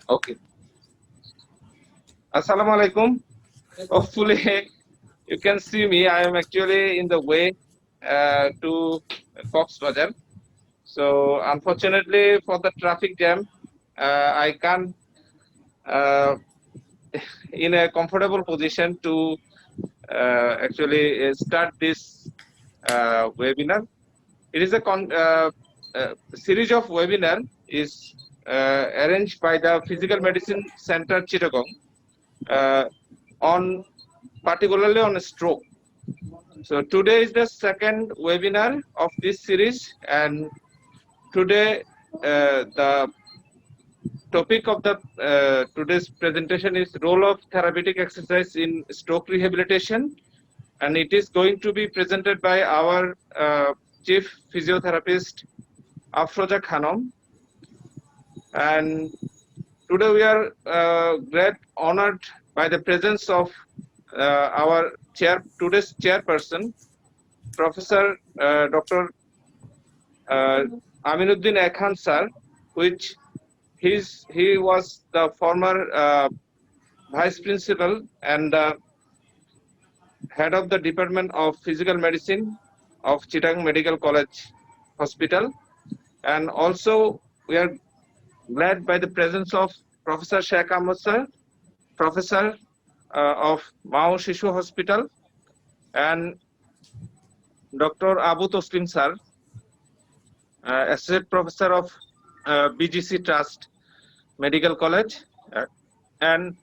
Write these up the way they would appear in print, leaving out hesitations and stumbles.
Okay. Assalamu alaikum. Hopefully, you can see me. I am actually in the way to Cox Bazar. So, unfortunately, for the traffic jam, I can't uh, in a comfortable position to actually start this webinar. It is a series of webinar is arranged by the Physical Medicine Center Chittagong uh, on particularly on stroke. So today is the second webinar of this series, and today the topic of the today's presentation is role of therapeutic exercise in stroke rehabilitation, and it is going to be presented by our chief physiotherapist Afroza Khanum. And today we are great honored by the presence of our today's chairperson, Professor Dr. Aminuddin Ekhan sir, which he was the former vice principal and head of the Department of Physical Medicine of Chittagong Medical College Hospital. And also we are glad by the presence of Professor Sheikh Ahmed sir, Professor of Mao Shishu Hospital, and Dr. Abu Toslim sir, Associate Professor of BGC Trust Medical College, and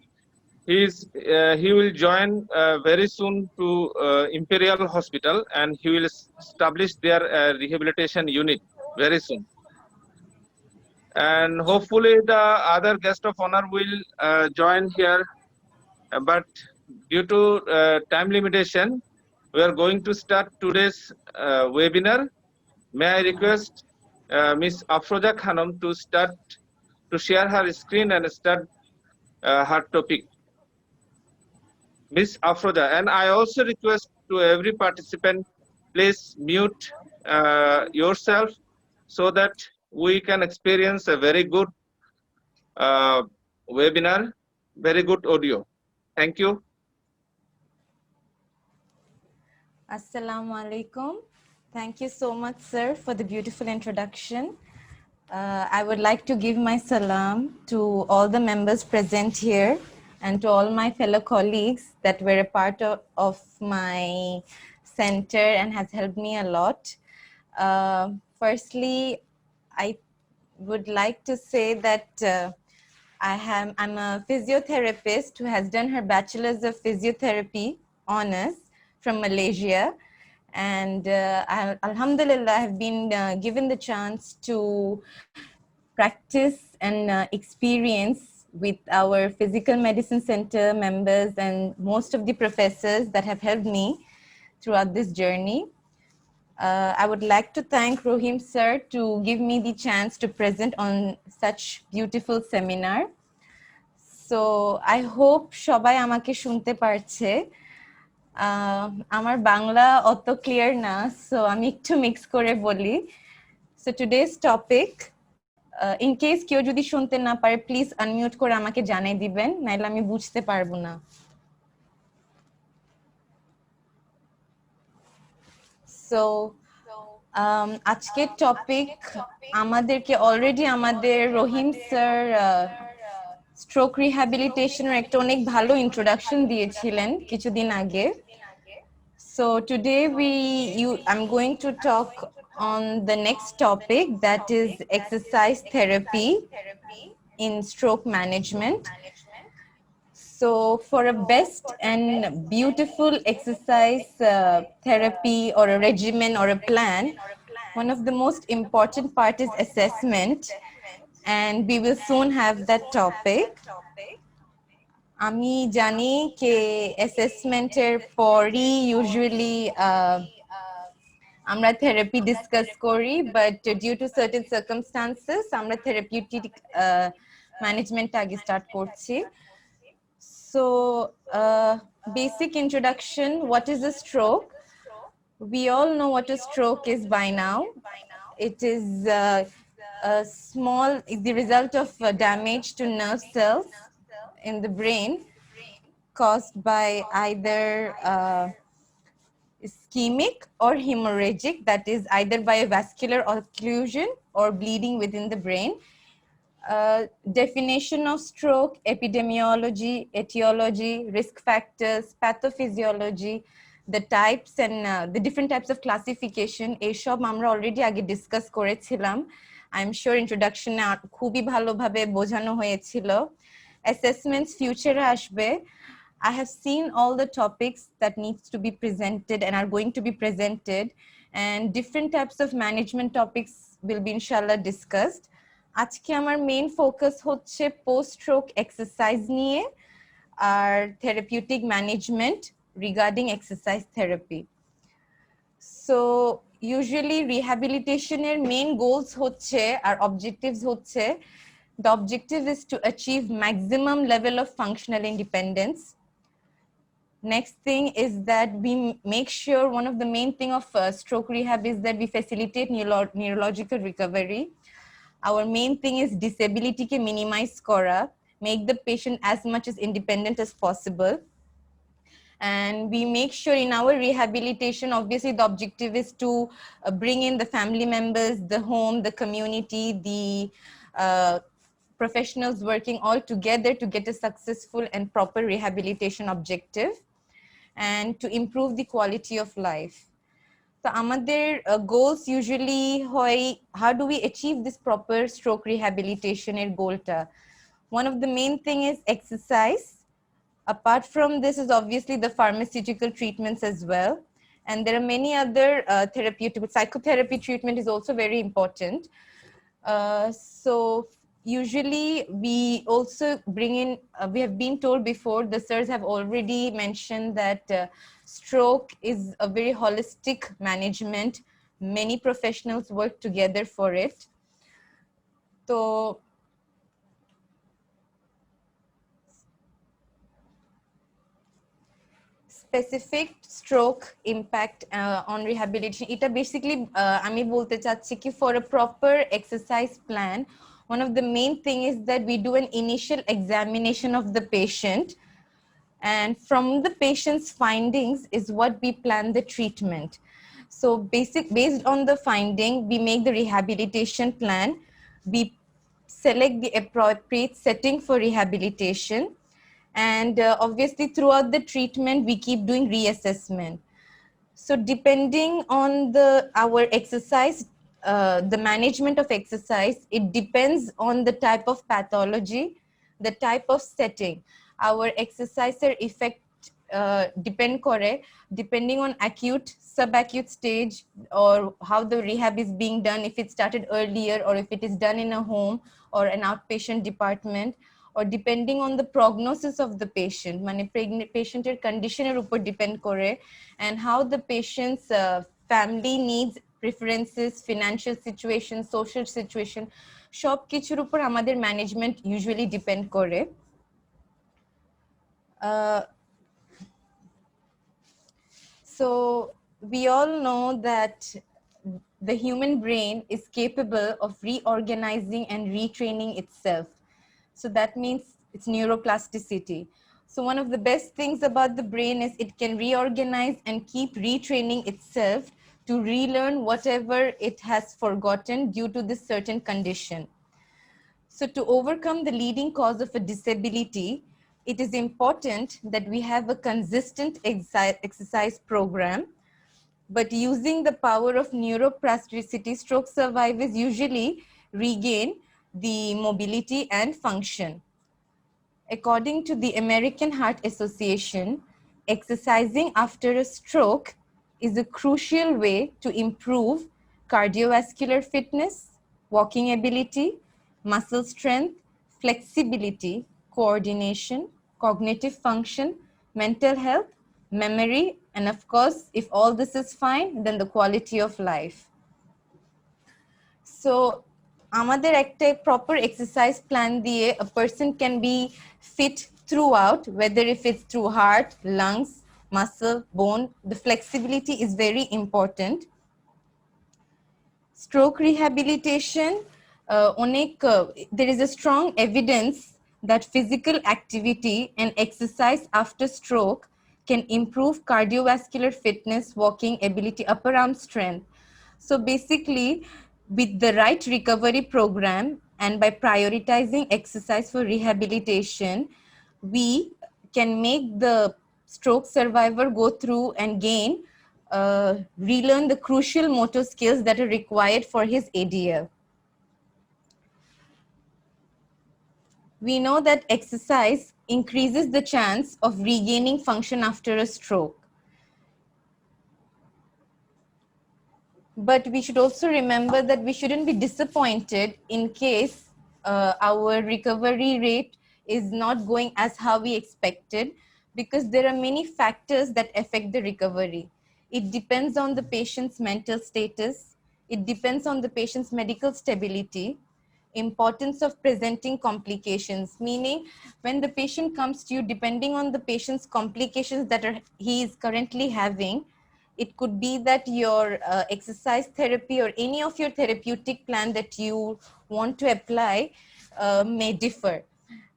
he will join very soon to Imperial Hospital, and he will establish their rehabilitation unit very soon. And hopefully the other guest of honor will join here, but due to time limitation, we are going to start today's webinar. May I request Ms. Afroza Khanum to share her screen and start her topic. Ms. Afroza, and I also request to every participant, please mute yourself so that we can experience a very good webinar, very good audio. Thank you. Assalamu alaikum. Thank you so much, sir, for the beautiful introduction. I would like to give my salam to all the members present here and to all my fellow colleagues that were a part of my center and has helped me a lot. Firstly, I would like to say that I'm a physiotherapist who has done her bachelor's of physiotherapy honors from Malaysia, and alhamdulillah, I have been given the chance to practice and experience with our physical medicine center members and most of the professors that have helped me throughout this journey. I would like to thank Rohim sir to give me the chance to present on such beautiful seminar. So I hope সবাই আমাকে শুনতে পারছে। আমার বাংলা অত clear না, so আমি একটু mix করে বলি। So today's topic, in case কেউ যদি শুনতে না পারে, প্লিজ আনমিউট করে আমাকে জানাই দিবেন, নাইলে আমি বুঝতে পারবো না। So আজকের টপিক আমাদেরকে অলরেডি আমাদের রহিম স্যার স্ট্রোক রিহ্যাবিলিটেশনের একটা অনেক ভালো ইন্ট্রোডাকশন দিয়েছিলেন কিছুদিন আগে। So today I'm going to talk on the next topic, that is exercise therapy in stroke management. So for a best and beautiful exercise therapy or a regimen or a plan, one of the most important part is assessment, and we will soon have that topic. আমি জানি যে অ্যাসেসমেন্টের পরই usually আমরা therapy discuss করি, but due to certain circumstances আমরা therapeutic management আগে start করছি। So basic introduction, what is a stroke? We all know what a stroke is by now. It is small is the result of damage to nerve cells in the brain caused by either ischemic or hemorrhagic, that is either by a vascular occlusion or bleeding within the brain. Definition of stroke, epidemiology, etiology, risk factors, pathophysiology, the types and the different types of classification, এইসব আমরা already আগে discuss করেছিলাম। I am sure ইন্ট্রোডাকশনে খুবই ভালোভাবে বোঝানো হয়েছিল। অ্যাসেসমেন্টস ফিউচারে আসবে। I have seen all the topics that needs to be presented and are going to be presented, and different types of management topics will be inshallah discussed. আজকে আমার main focus হচ্ছে post stroke exercise নিয়ে আর therapeutic management regarding exercise therapy. So usually রিহ্যাবিলিটেশনের main goals হচ্ছে আর objectives হচ্ছে, the objective is to achieve maximum level of functional independence. Next thing is that we make sure, one of the main thing of stroke rehab is that we facilitate neurological recovery. Our main thing is disability ke minimize kora, make the patient as much as independent as possible. And we make sure in our rehabilitation, obviously the objective is to bring in the family members, the home, the community, the professionals working all together to get a successful and proper rehabilitation objective and to improve the quality of life. So আমাদের goals usually হয়, how do we achieve this proper stroke rehabilitation এর গোলটা? One of the main thing is exercise. Apart from this is obviously the pharmaceutical treatments as well. And there are many other therapeutic, psychotherapy treatment is also very important. So usually we also bring in, we have been told before, the sirs have already mentioned that stroke is a very holistic management. Many professionals work together for it. So specific stroke impact on rehabilitation, এটা basically আমি বলতে চাচ্ছি কি, for a proper exercise plan, one of the main thing is that we do an initial examination of the patient, and from the patient's findings is what we plan the treatment. So based on the finding, we make the rehabilitation plan, we select the appropriate setting for rehabilitation, and obviously throughout the treatment we keep doing reassessment. So depending on our exercise, the management of exercise, it depends on the type of pathology, the type of setting. Our exerciser effect depend kore depending on acute, subacute stage, or how the rehab is being done, if it started earlier or if it is done in a home or an outpatient department, or depending on the prognosis of the patient, মানে patiented conditioner উপর depend করে, and how the patient's family needs, preferences, financial situation, social situation, সব কিছুর উপর আমাদের management usually depend করে। So we all know that the human brain is capable of reorganizing and retraining itself. So that means it's neuroplasticity. So one of the best things about the brain is it can reorganize and keep retraining itself to relearn whatever it has forgotten due to this certain condition. So to overcome the leading cause of a disability, it is important that we have a consistent exercise program. But using the power of neuroplasticity, stroke survivors usually regain the mobility and function. According to the American Heart Association, exercising after a stroke is a crucial way to improve cardiovascular fitness, walking ability, muscle strength, flexibility, coordination, cognitive function, mental health, memory, and of course, if all this is fine, then the quality of life. So আমাদের একটা proper exercise plan দিয়ে a person can be fit throughout, whether if it's through heart, lungs, muscle, bone. The flexibility is very important. Stroke rehabilitation, there is a strong evidence that physical activity and exercise after stroke can improve cardiovascular fitness, walking ability, upper arm strength. So basically, with the right recovery program and by prioritizing exercise for rehabilitation, we can make the stroke survivor go through and relearn the crucial motor skills that are required for his ADL. We know that exercise increases the chance of regaining function after a stroke. But we should also remember that we shouldn't be disappointed in case our recovery rate is not going as how we expected, because there are many factors that affect the recovery. It depends on the patient's mental status. It depends on the patient's medical stability, importance of presenting complications, meaning when the patient comes to you, depending on the patient's complications that he is currently having, it could be that your exercise therapy or any of your therapeutic plan that you want to apply may differ.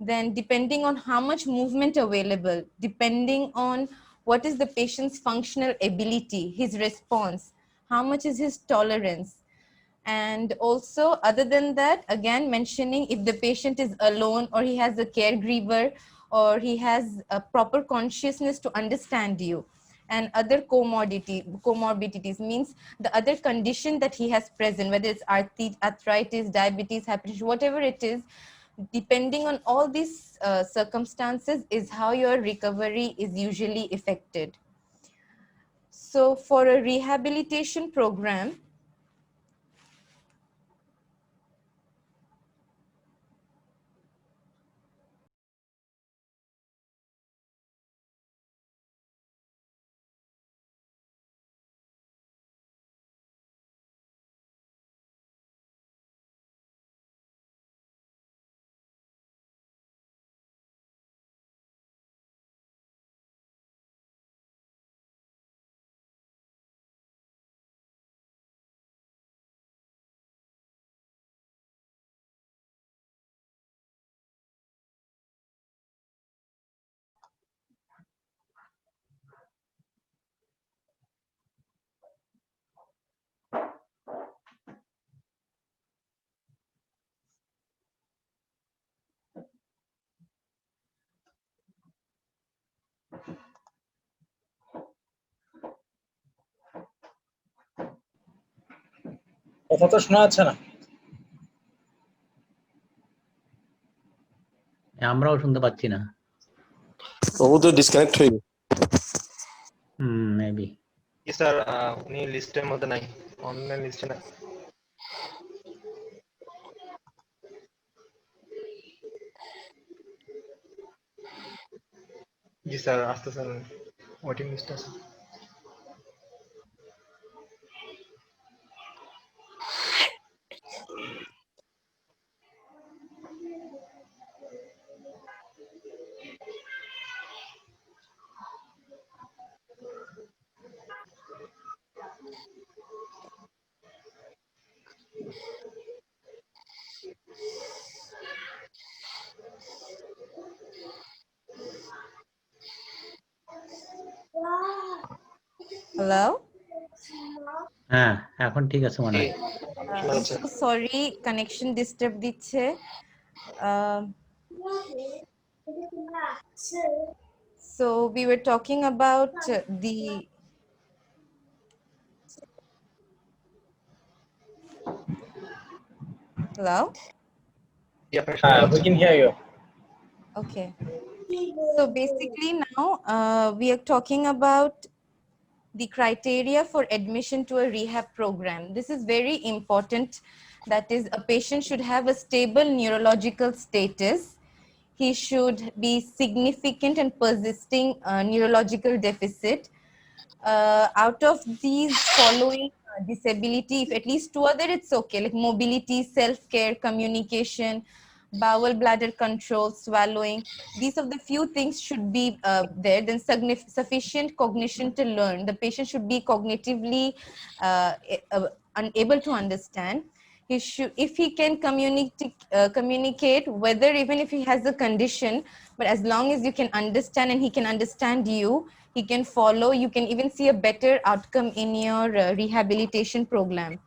Then depending on how much movement available, depending on what is the patient's functional ability, his response, how much is his tolerance. And also, other than that, again, mentioning if the patient is alone or he has a caregiver or he has a proper consciousness to understand you. And other comorbidities means the other condition that he has present, whether it's arthritis, diabetes, hypertension, whatever it is, depending on all these circumstances is how your recovery is usually affected. So for a rehabilitation program, কথা তো শোনা যাচ্ছে না। আমরাও শুনতে পাচ্ছি না। ও তো ডিসকানেক্ট হয়ে গেছে। মেবি স্যার উনি লিস্টের মধ্যে নাই, অনলাইন লিস্টে নাই। জি স্যার, আসতেছেন, ওয়েটিং লিস্ট আছে। hello? হ্যাঁ, এখন ঠিক আছে মনে হয়। I'm so sorry, connection disturb দিচ্ছে। So we were talking about the hello? We can hear you. Okay. So basically now we are talking about the criteria for admission to a rehab program. This is very important. That is, a patient should have a stable neurological status. He should be significant and persisting neurological deficit. Out of these following disability, if at least two other, it's okay, like mobility, self-care, communication, bowel bladder control, swallowing. These of the few things should be there. Then sufficient cognition to learn. The patient should be cognitively unable to understand. He should, if he can communicate, whether even if he has a condition, but as long as you can understand and he can understand you, he can follow, you can even see a better outcome in your rehabilitation program.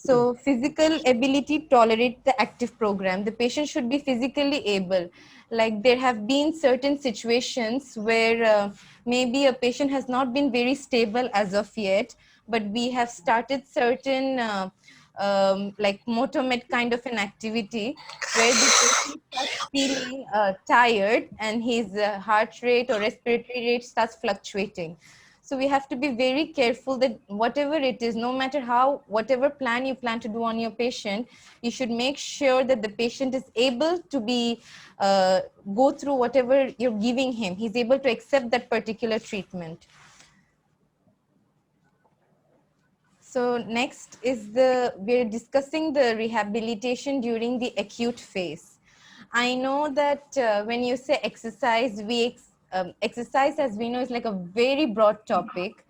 So physical ability tolerate the active program. The patient should be physically able. Like there have been certain situations where maybe a patient has not been very stable as of yet, but we have started certain like motomed kind of an activity where the patient starts feeling tired and his heart rate or respiratory rate starts fluctuating. So we have to be very careful that whatever it is, no matter how, whatever plan you plan to do on your patient, you should make sure that the patient is able to be, go through whatever you're giving him. He's able to accept that particular treatment. So next is we're discussing the rehabilitation during the acute phase. I know that when you say exercise, exercise, as we know, is like a very broad topic.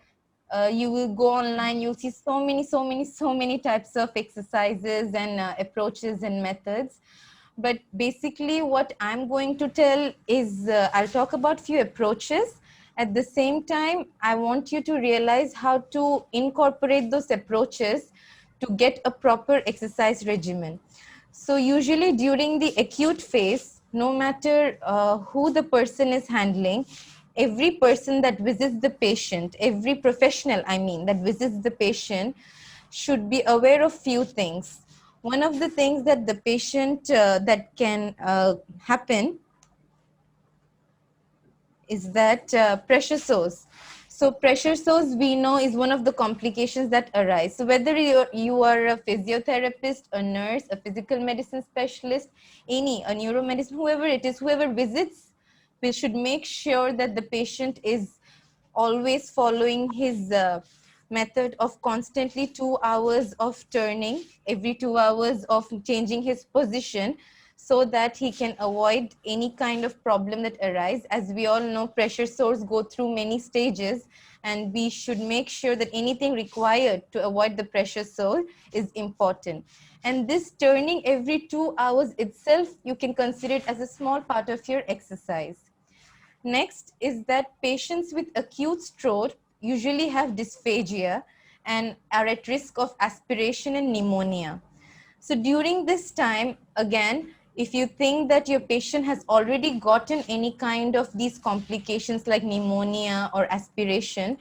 You will go online, you'll see so many types of exercises and approaches and methods. But basically what I'm going to tell is I'll talk about few approaches. At the same time, I want you to realize how to incorporate those approaches to get a proper exercise regimen. So usually during the acute phase, no matter who the person is handling, every person that visits the patient, every professional, I mean, that visits the patient should be aware of few things. One of the things that the patient that can happen is that pressure sores. So pressure sores, we know, is one of the complications that arise. So whether you are a physiotherapist, a nurse, a physical medicine specialist, a neuromedicine, whoever it is, whoever visits, we should make sure that the patient is always following his method of constantly 2 hours of turning, every 2 hours of changing his position, so that he can avoid any kind of problem that arise. As we all know, pressure sores go through many stages, and we should make sure that anything required to avoid the pressure sore is important. And this turning every 2 hours itself, you can consider it as a small part of your exercise. Next is that patients with acute stroke usually have dysphagia and are at risk of aspiration and pneumonia. So during this time, again, if you think that your patient has already gotten any kind of these complications like pneumonia or aspiration,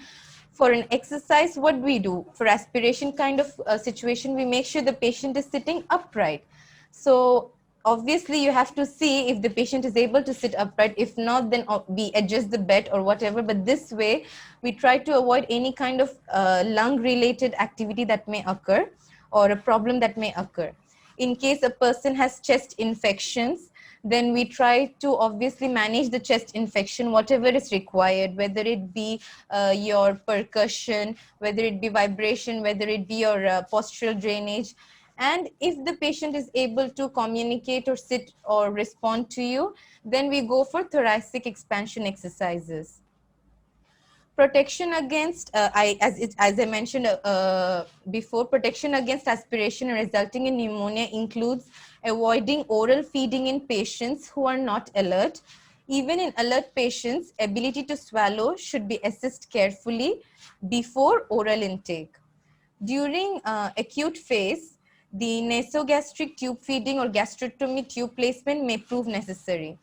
for an exercise, what we do? For aspiration kind of situation, we make sure the patient is sitting upright. So obviously you have to see if the patient is able to sit upright. If not, then we adjust the bed or whatever. But this way, we try to avoid any kind of lung-related activity that may occur or a problem that may occur. In case a person has chest infections, then we try to obviously manage the chest infection, whatever is required, whether it be your percussion, whether it be vibration, whether it be your postural drainage. And if the patient is able to communicate or sit or respond to you, then we go for thoracic expansion exercises. Protection against, as I mentioned before, protection against aspiration resulting in pneumonia includes avoiding oral feeding in patients who are not alert. Even in alert patients, ability to swallow should be assessed carefully before oral intake. During acute phase, the nasogastric tube feeding or gastrostomy tube placement may prove necessary.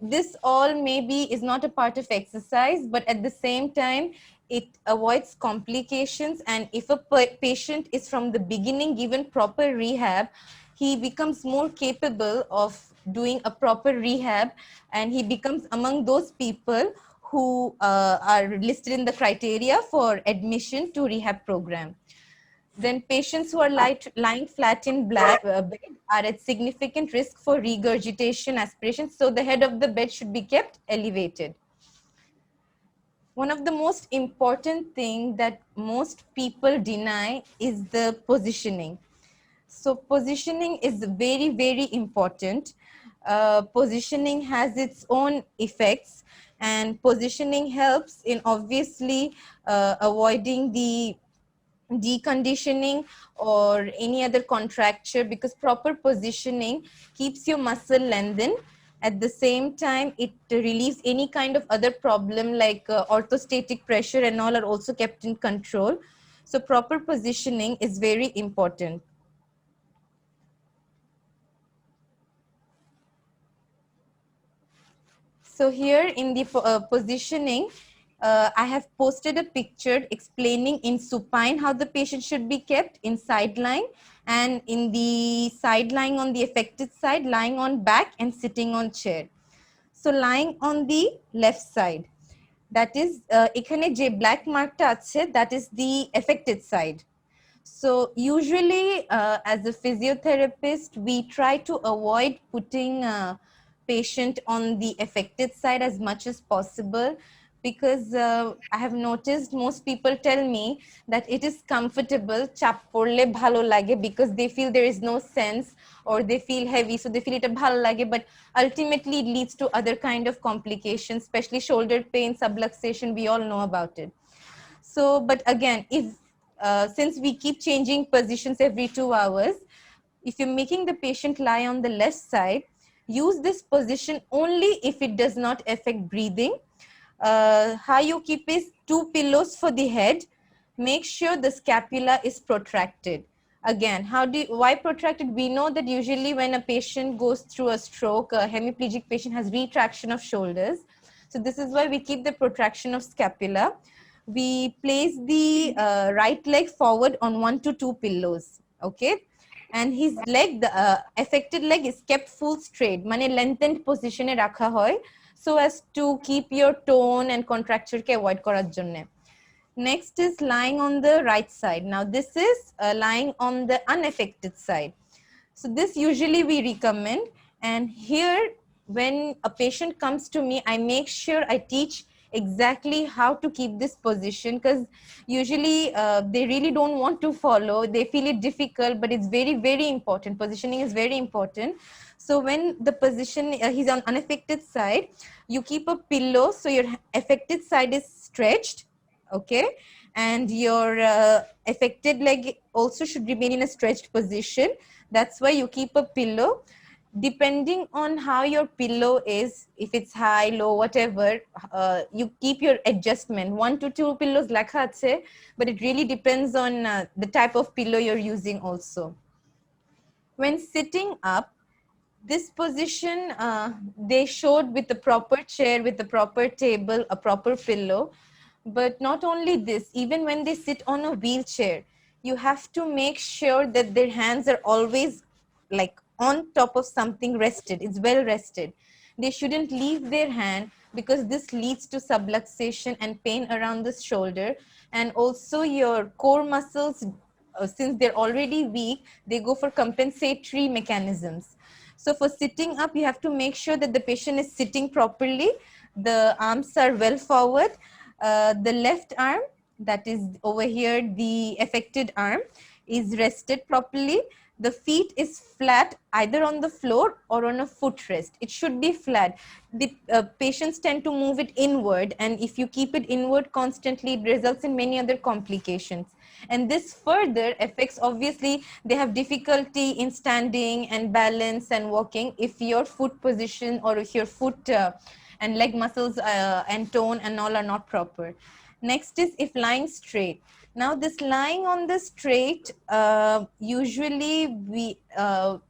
This all maybe is not a part of exercise, but at the same time, it avoids complications. And if a patient is from the beginning given proper rehab, he becomes more capable of doing a proper rehab, and he becomes among those people who are listed in the criteria for admission to rehab program. Then patients who are lying flat in bed are at significant risk for regurgitation, aspiration. So the head of the bed should be kept elevated. One of the most important things that most people deny is the positioning. So positioning is very, very important. Positioning has its own effects, and positioning helps in obviously avoiding the deconditioning or any other contracture, because proper positioning keeps your muscle lengthened. At the same time, it relieves any kind of other problem like orthostatic pressure and all are also kept in control. So proper positioning is very important. So here in the positioning, I have posted a picture explaining in supine how the patient should be kept in side lying, and in the side lying on the affected side, lying on back and sitting on chair. So lying on the left side, that is এখানে যে black markটা আছে, that is the affected side. So usually as a physiotherapist, we try to avoid putting patient on the affected side as much as possible, because I have noticed most people tell me that it is comfortable, chap porle bhalo lage, because they feel there is no sense or they feel heavy, so they feel it bhalo lage, but ultimately it leads to other kind of complications, especially shoulder pain, subluxation, we all know about it. So, but again, if since we keep changing positions every 2 hours, if you're making the patient lie on the left side, use this position only if it does not affect breathing. How you keep is 2 pillows for the head. Make sure the scapula is protracted. Again, why protracted? We know that usually when a patient goes through a stroke, a hemiplegic patient has retraction of shoulders. So this is why we keep the protraction of scapula. We place the right leg forward on 1 to 2 pillows, okay? And his leg, the affected leg is kept full straight, mane lengthened position e rakha hoy, so as to keep your tone and contracture ke avoid korar jonne. Next is lying on the right side. Now this is lying on the unaffected side. So this usually we recommend, and here when a patient comes to me, I make sure I teach exactly how to keep this position, because usually they really don't want to follow, they feel it difficult, but it's very, very important. Positioning is very important. So when the position, he's on unaffected side, you keep a pillow so your affected side is stretched, okay, and your affected leg also should remain in a stretched position. That's why you keep a pillow. Depending on how your pillow is, if it's high, low, whatever, you keep your adjustment. 1 to 2 pillows lakha ache, but it really depends on the type of pillow you're using also. When sitting up, this position they showed with the proper chair, with the proper table, a proper pillow. But not only this, even when they sit on a wheelchair, you have to make sure that their hands are always like on top of something, rested, it's well rested. They shouldn't leave their hand, because this leads to subluxation and pain around the shoulder. And also your core muscles, since they're already weak, they go for compensatory mechanisms. So for sitting up, you have to make sure that the patient is sitting properly, the arms are well forward, the left arm, that is over here, the affected arm, is rested properly. The feet is flat either on the floor or on a footrest. It should be flat. The patients tend to move it inward, and if you keep it inward constantly, it results in many other complications. And this further affects, obviously, they have difficulty in standing and balance and walking if your foot position, or if your foot and leg muscles and tone and all are not proper. Next is if lying straight. Now this lying on the straight, usually we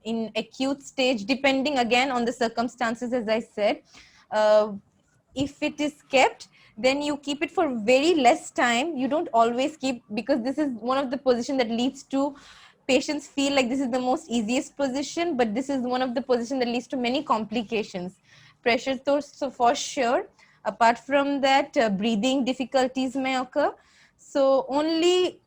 in acute stage, depending again on the circumstances, as I said, if it is kept, then you keep it for very less time. You don't always keep, because this is one of the position that leads to patients feel like this is the most easiest position, but this is one of the position that leads to many complications. Pressure so for sure. Apart from that, breathing difficulties may occur. So only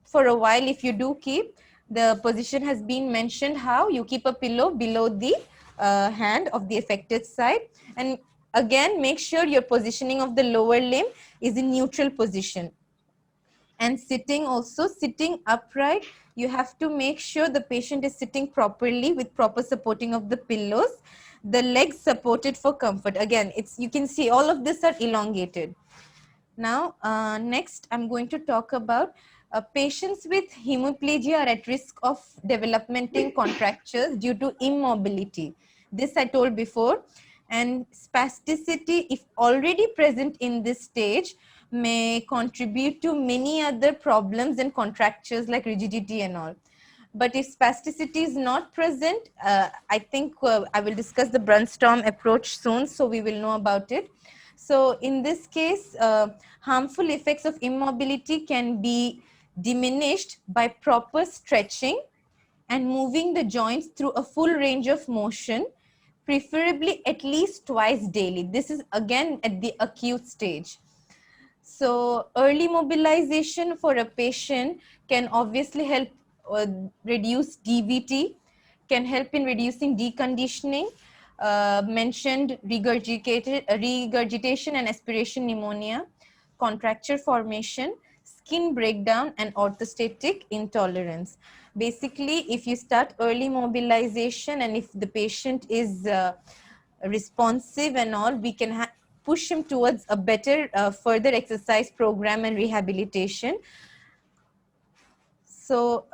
for a while, if you do keep, the position has been mentioned, how you keep a pillow below the hand of the affected side. And again, make sure your positioning of the lower limb is in neutral position. And sitting also, sitting upright, you have to make sure the patient is sitting properly with proper supporting of the pillows, the legs supported for comfort. Again, it's, you can see all of this are elongated. Now next I'm going to talk about Patients with hemiplegia are at risk of developing contractures due to immobility. This I told before. And spasticity, if already present in this stage, may contribute to many other problems and contractures like rigidity and all. But if spasticity is not present, I think I will discuss the Brunstorm approach soon, so we will know about it. So in this case, harmful effects of immobility can be diminished by proper stretching and moving the joints through a full range of motion, preferably at least twice daily. This is again at the acute stage. So early mobilization for a patient can obviously help reduce DVT, can help in reducing deconditioning, mentioned regurgitation and aspiration pneumonia, contracture formation, skin breakdown, and orthostatic intolerance. Basically, if you start early mobilization and if the patient is responsive and all, we can push him towards a better further exercise program and rehabilitation. So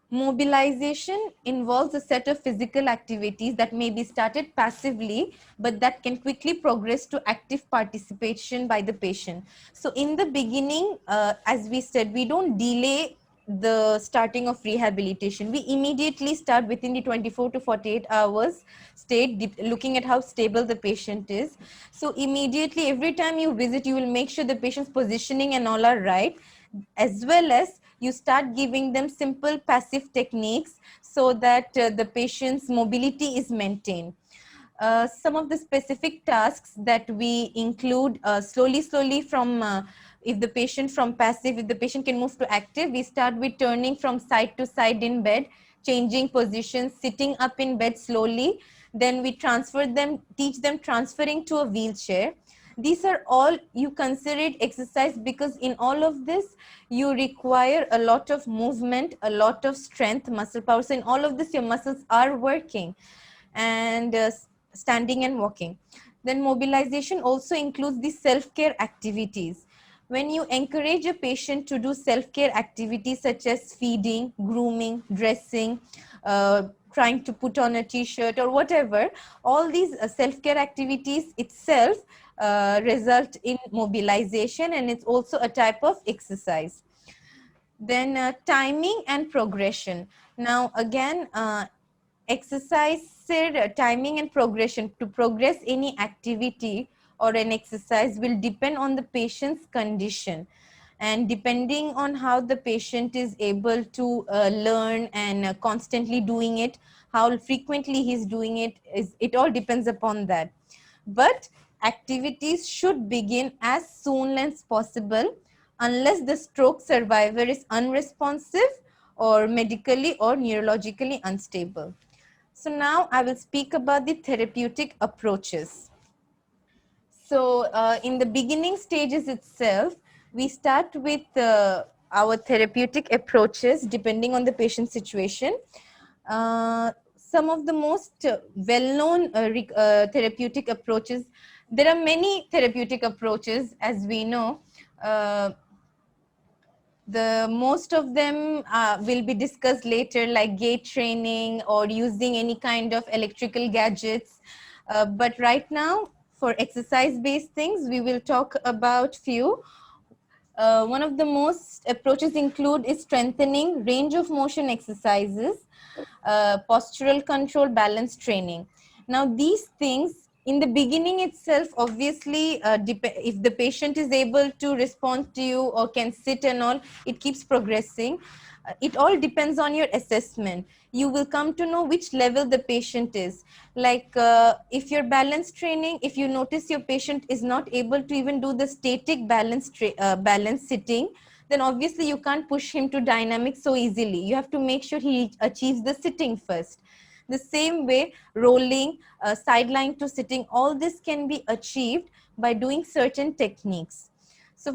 mobilization involves a set of physical activities that may be started passively, but that can quickly progress to active participation by the patient. So in the beginning, as we said, we don't delay the starting of rehabilitation. We immediately start within the 24 to 48 hours state, looking at how stable the patient is. So immediately, every time you visit, you will make sure the patient's positioning and all are right, as well as you start giving them simple passive techniques so that the patient's mobility is maintained. Some of the specific tasks that we include slowly from if the patient from passive, if the patient can move to active, we start with turning from side to side in bed, changing positions, sitting up in bed slowly. Then we transfer them, teach them transferring to a wheelchair. These are all you consider it exercise because in all of this, you require a lot of movement, a lot of strength, muscle power. So in all of this, your muscles are working and standing and walking. Then mobilization also includes the self-care activities. When you encourage a patient to do self-care activities such as feeding, grooming, dressing, trying to put on a t-shirt or whatever, all these self-care activities itself result in mobilization, and it's also a type of exercise. Then timing and progression. Now again, exercise timing and progression to progress any activity or an exercise will depend on the patient's condition, and depending on how the patient is able to learn and constantly doing it, how frequently he's doing it, it all depends upon that. But activities should begin as soon as possible unless the stroke survivor is unresponsive or medically or neurologically unstable. So now I will speak about the therapeutic approaches. So in the beginning stages itself, we start with our therapeutic approaches depending on the patient situation. Some of the most well-known therapeutic approaches, there are many therapeutic approaches as we know. The most of them will be discussed later, like gait training or using any kind of electrical gadgets. But right now, for exercise-based things, we will talk about few. One of the most approaches include is strengthening range of motion exercises, postural control, balance training. Now, these things in the beginning itself, obviously, if the patient is able to respond to you or can sit and all, it keeps progressing. It all depends on your assessment. You will come to know which level the patient is. Like if your balance training, if you notice your patient is not able to even do the static balance sitting, then obviously you can't push him to dynamic so easily. You have to make sure he achieves the sitting first. The same way, rolling, sideline to sitting, all this can be achieved by doing certain techniques. So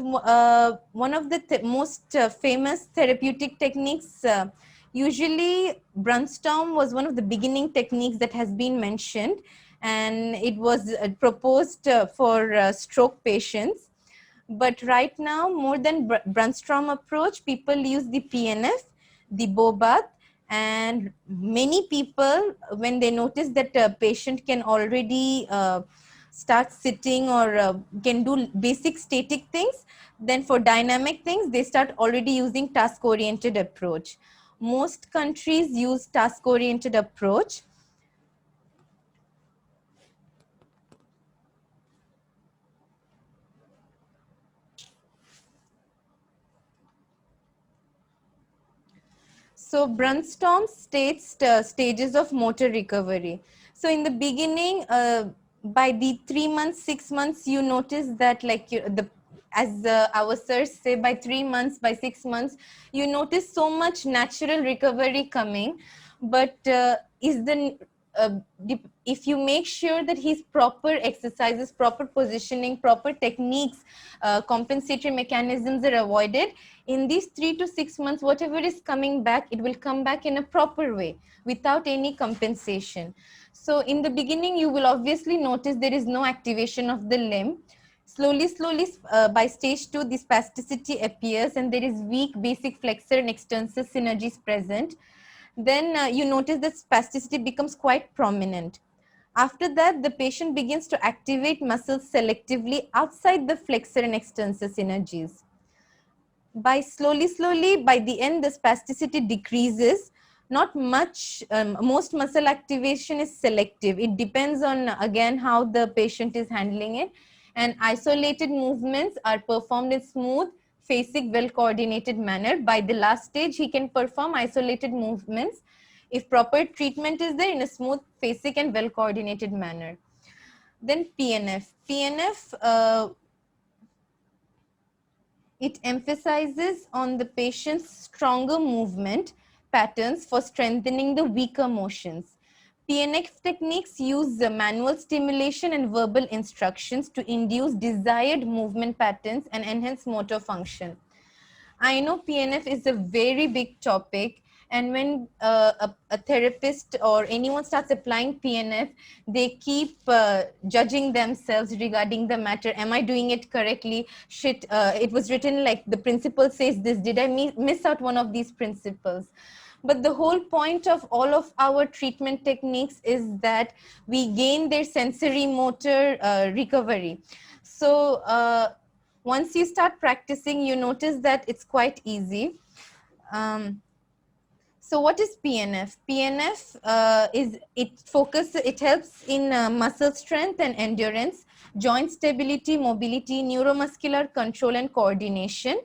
one of the most famous therapeutic techniques, usually Brunstorm was one of the beginning techniques that has been mentioned, and it was proposed for stroke patients. But right now, more than Brunstrom approach, people use the PNF, the Bobath, and many people, when they notice that a patient can already start sitting or can do basic static things, then for dynamic things, they start already using task-oriented approach. Most countries use task-oriented approach. So Brunstrom states stages of motor recovery. So in the beginning, by the 3 months, 6 months, you notice that as our sirs say, by 3 months, by 6 months, you notice so much natural recovery coming. But if you make sure that his proper exercises, proper positioning, proper techniques, compensatory mechanisms are avoided, in these 3 to 6 months, whatever is coming back, it will come back in a proper way without any compensation. So in the beginning, you will obviously notice there is no activation of the limb. Slowly, by stage 2, the spasticity appears and there is weak basic flexor and extensor synergies present. Then you notice that spasticity becomes quite prominent. After that, the patient begins to activate muscles selectively outside the flexor and extensor synergies. By slowly, by the end, the spasticity decreases. Not much, most muscle activation is selective. It depends on, again, how the patient is handling it. And isolated movements are performed in smooth, phasic, well-coordinated manner. By the last stage, he can perform isolated movements if proper treatment is there in a smooth, phasic, and well-coordinated manner. Then PNF. PNF, it emphasizes on the patient's stronger movement patterns for strengthening the weaker motions. PNF techniques use manual stimulation and verbal instructions to induce desired movement patterns and enhance motor function. I know PNF is a very big topic, and when a therapist or anyone starts applying PNF, they keep judging themselves regarding the matter. Am I doing it correctly? It was written like the principle says this. Did I miss out one of these principles? But the whole point of all of our treatment techniques is that we gain their sensory motor recovery. So once you start practicing, you notice that it's quite easy. So what is PNF? PNF it helps in muscle strength and endurance, joint stability, mobility, neuromuscular control and coordination.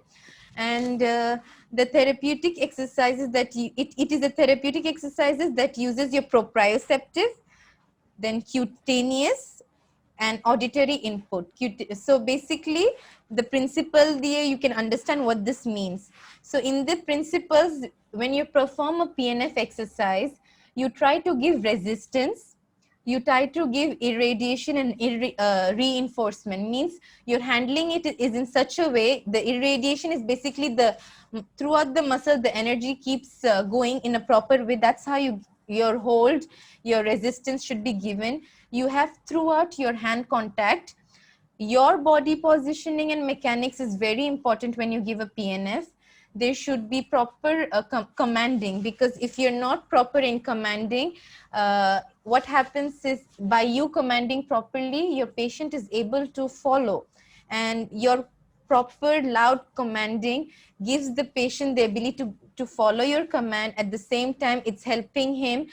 And the therapeutic exercises that it is a therapeutic exercises that uses your proprioceptive, then cutaneous, and auditory input. So basically, the principle there, you can understand what this means. So in the principles, when you perform a PNF exercise, you try to give resistance, you try to give irradiation and reinforcement. Means you're handling it is in such a way, the irradiation is basically throughout the muscle, the energy keeps going in a proper way. That's how your hold, your resistance should be given. You have throughout your hand contact. Your body positioning and mechanics is very important when you give a PNF. There should be proper commanding, because if you're not proper in commanding, what happens is by you commanding properly, your patient is able to follow, and your proper loud commanding gives the patient the ability to follow your command. At the same time, it's helping him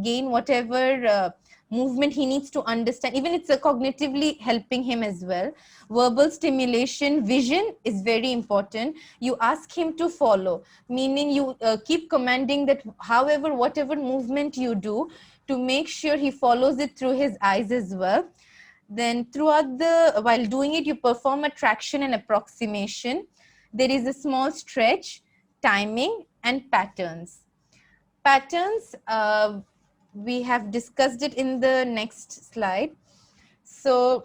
gain whatever movement he needs to understand. Even it's cognitively helping him as well. Verbal stimulation, vision is very important. You ask him to follow, meaning you keep commanding that however, whatever movement you do, to make sure he follows it through his eyes as well. Then while doing it, you perform a traction and approximation. There is a small stretch, timing, and patterns. Patterns, we have discussed it in the next slide. So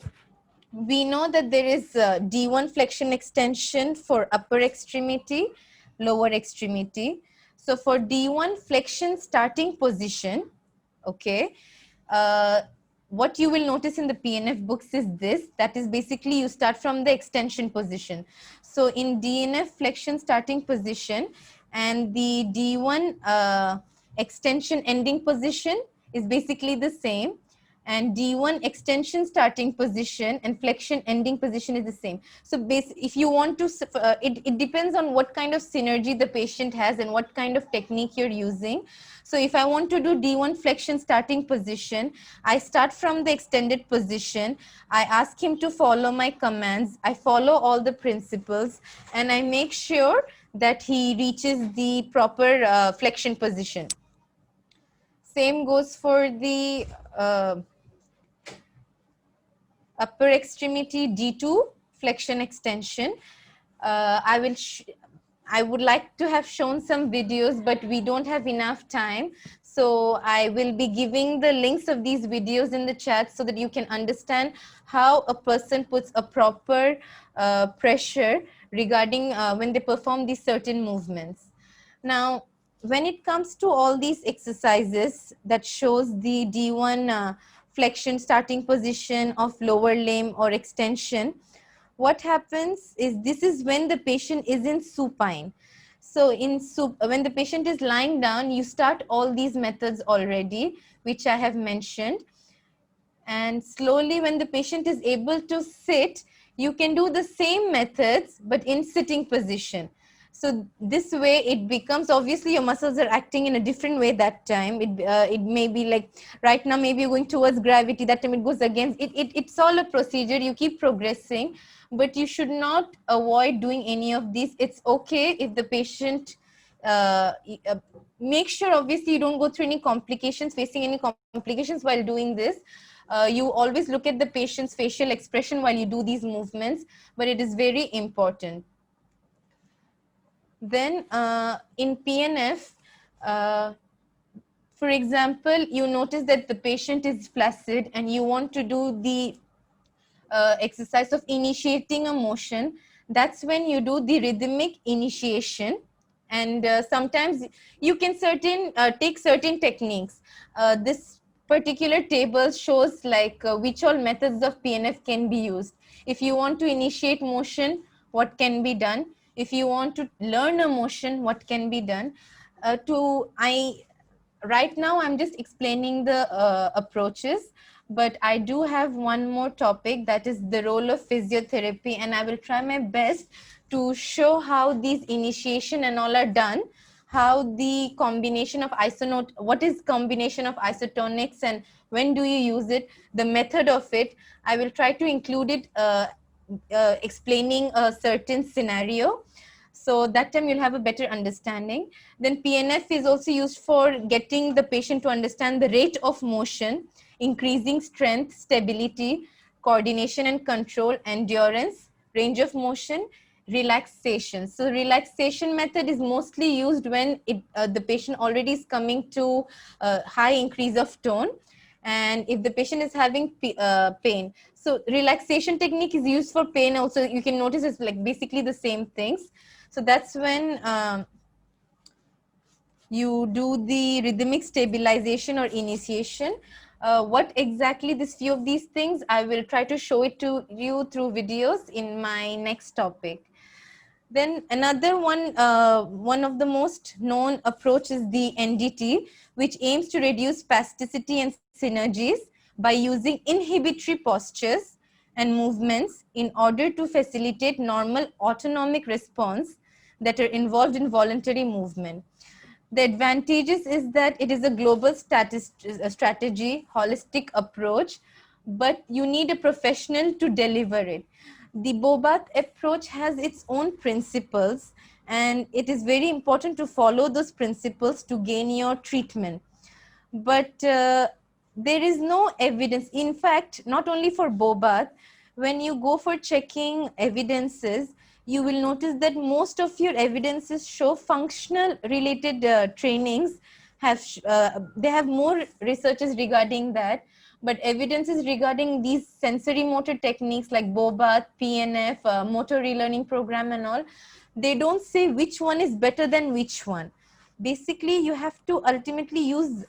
we know that there is D1 flexion extension for upper extremity, lower extremity. So for D1 flexion starting position, okay, what you will notice in the PNF books is this, that is basically you start from the extension position. So in DNF flexion starting position and the D1 extension ending position is basically the same, and D1 extension starting position and flexion ending position is the same. So if you want to, it depends on what kind of synergy the patient has and what kind of technique you're using. So if I want to do D1 flexion starting position, I start from the extended position. I ask him to follow my commands. I follow all the principles and I make sure that he reaches the proper flexion position. Same goes for the upper extremity D2 flexion extension. I would like to have shown some videos, but we don't have enough time. So I will be giving the links of these videos in the chat so that you can understand how a person puts a proper pressure regarding when they perform these certain movements. Now, when it comes to all these exercises that shows the D1 flexion starting position of lower limb or extension, what happens is this is when the patient is in supine. So when the patient is lying down, you start all these methods already, which I have mentioned. And slowly when the patient is able to sit, you can do the same methods, but in sitting position. So this way it becomes, obviously your muscles are acting in a different way that time. It may be like right now, maybe you're going towards gravity, that time it goes against it. It's all a procedure, you keep progressing, but you should not avoid doing any of these. It's okay if the patient, make sure obviously you don't go through any complications, facing any complications while doing this. You always look at the patient's facial expression while you do these movements, but it is very important. Then in PNF, for example, you notice that the patient is flaccid and you want to do the exercise of initiating a motion. That's when you do the rhythmic initiation. And sometimes you can take certain techniques. This particular table shows like which all methods of PNF can be used. If you want to initiate motion, what can be done? If you want to learn a motion, what can be done? Right now I'm just explaining the approaches, but I do have one more topic, that is the role of physiotherapy, and I will try my best to show how these initiation and all are done, how the combination of what is combination of isotonics and when do you use it, the method of it. I will try to include it explaining a certain scenario. So that time you'll have a better understanding. Then PNF is also used for getting the patient to understand the rate of motion, increasing strength, stability, coordination and control, endurance, range of motion, relaxation. So relaxation method is mostly used when the patient already is coming to high increase of tone, and if the patient is having pain. So relaxation technique is used for pain also. You can notice it's like basically the same things. So that's when you do the rhythmic stabilization or initiation. What exactly this few of these things, I will try to show it to you through videos in my next topic. Then another one, one of the most known approach is the NDT, which aims to reduce spasticity and synergies by using inhibitory postures and movements in order to facilitate normal autonomic response that are involved in voluntary movement. The advantages is that it is a global strategy, holistic approach, but you need a professional to deliver it. The Bobath approach has its own principles, and it is very important to follow those principles to gain your treatment. But there is no evidence. In fact, not only for Bobath, when you go for checking evidences, you will notice that most of your evidences show functional related trainings they have more researches regarding that, but evidences regarding these sensory motor techniques like Bobath, PNF, motor relearning program and all, they don't say which one is better than which one. Basically, you have to ultimately use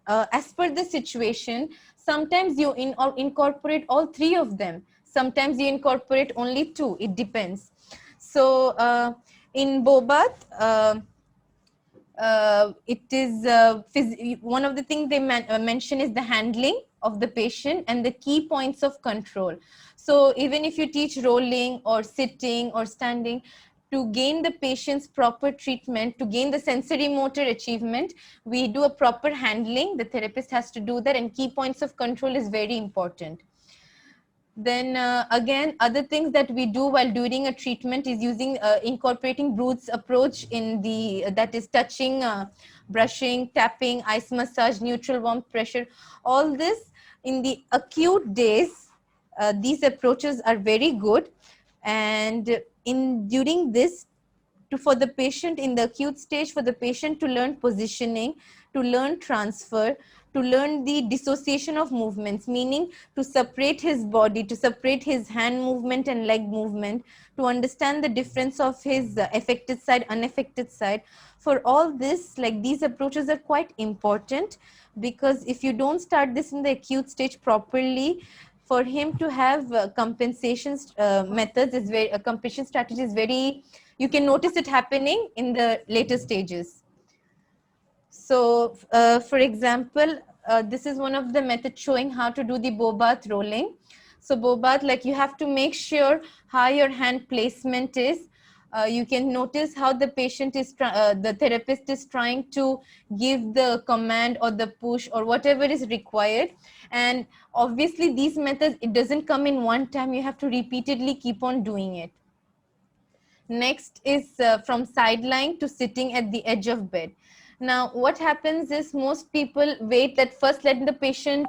as per the situation, sometimes you incorporate all three of them. Sometimes you incorporate only two. It depends. So in Bobath, it is one of the things they mention is the handling of the patient and the key points of control. So even if you teach rolling or sitting or standing, to gain the patient's proper treatment, to gain the sensory motor achievement, we do a proper handling. The therapist has to do that, and key points of control is very important. Then again, other things that we do while doing a treatment is using incorporating Bruce's approach in the that is touching, brushing, tapping, ice massage, neutral warmth, pressure. All this in the acute days, these approaches are very good, and in during this, for the patient in the acute stage, for the patient to learn positioning, to learn transfer, to learn the dissociation of movements, meaning to separate his body, to separate his hand movement and leg movement, to understand the difference of his affected side, unaffected side. For all this, like these approaches are quite important, because if you don't start this in the acute stage properly, for him to have compensation methods is very, compensation strategy is very, you can notice it happening in the later stages. So for example, this is one of the methods showing how to do the Bobath rolling. So Bobath, like you have to make sure how your hand placement is. You can notice how the patient is, the therapist is trying to give the command or the push or whatever is required. And obviously these methods, it doesn't come in one time. You have to repeatedly keep on doing it. Next is from sideline to sitting at the edge of bed. Now, what happens is most people wait that first let the patient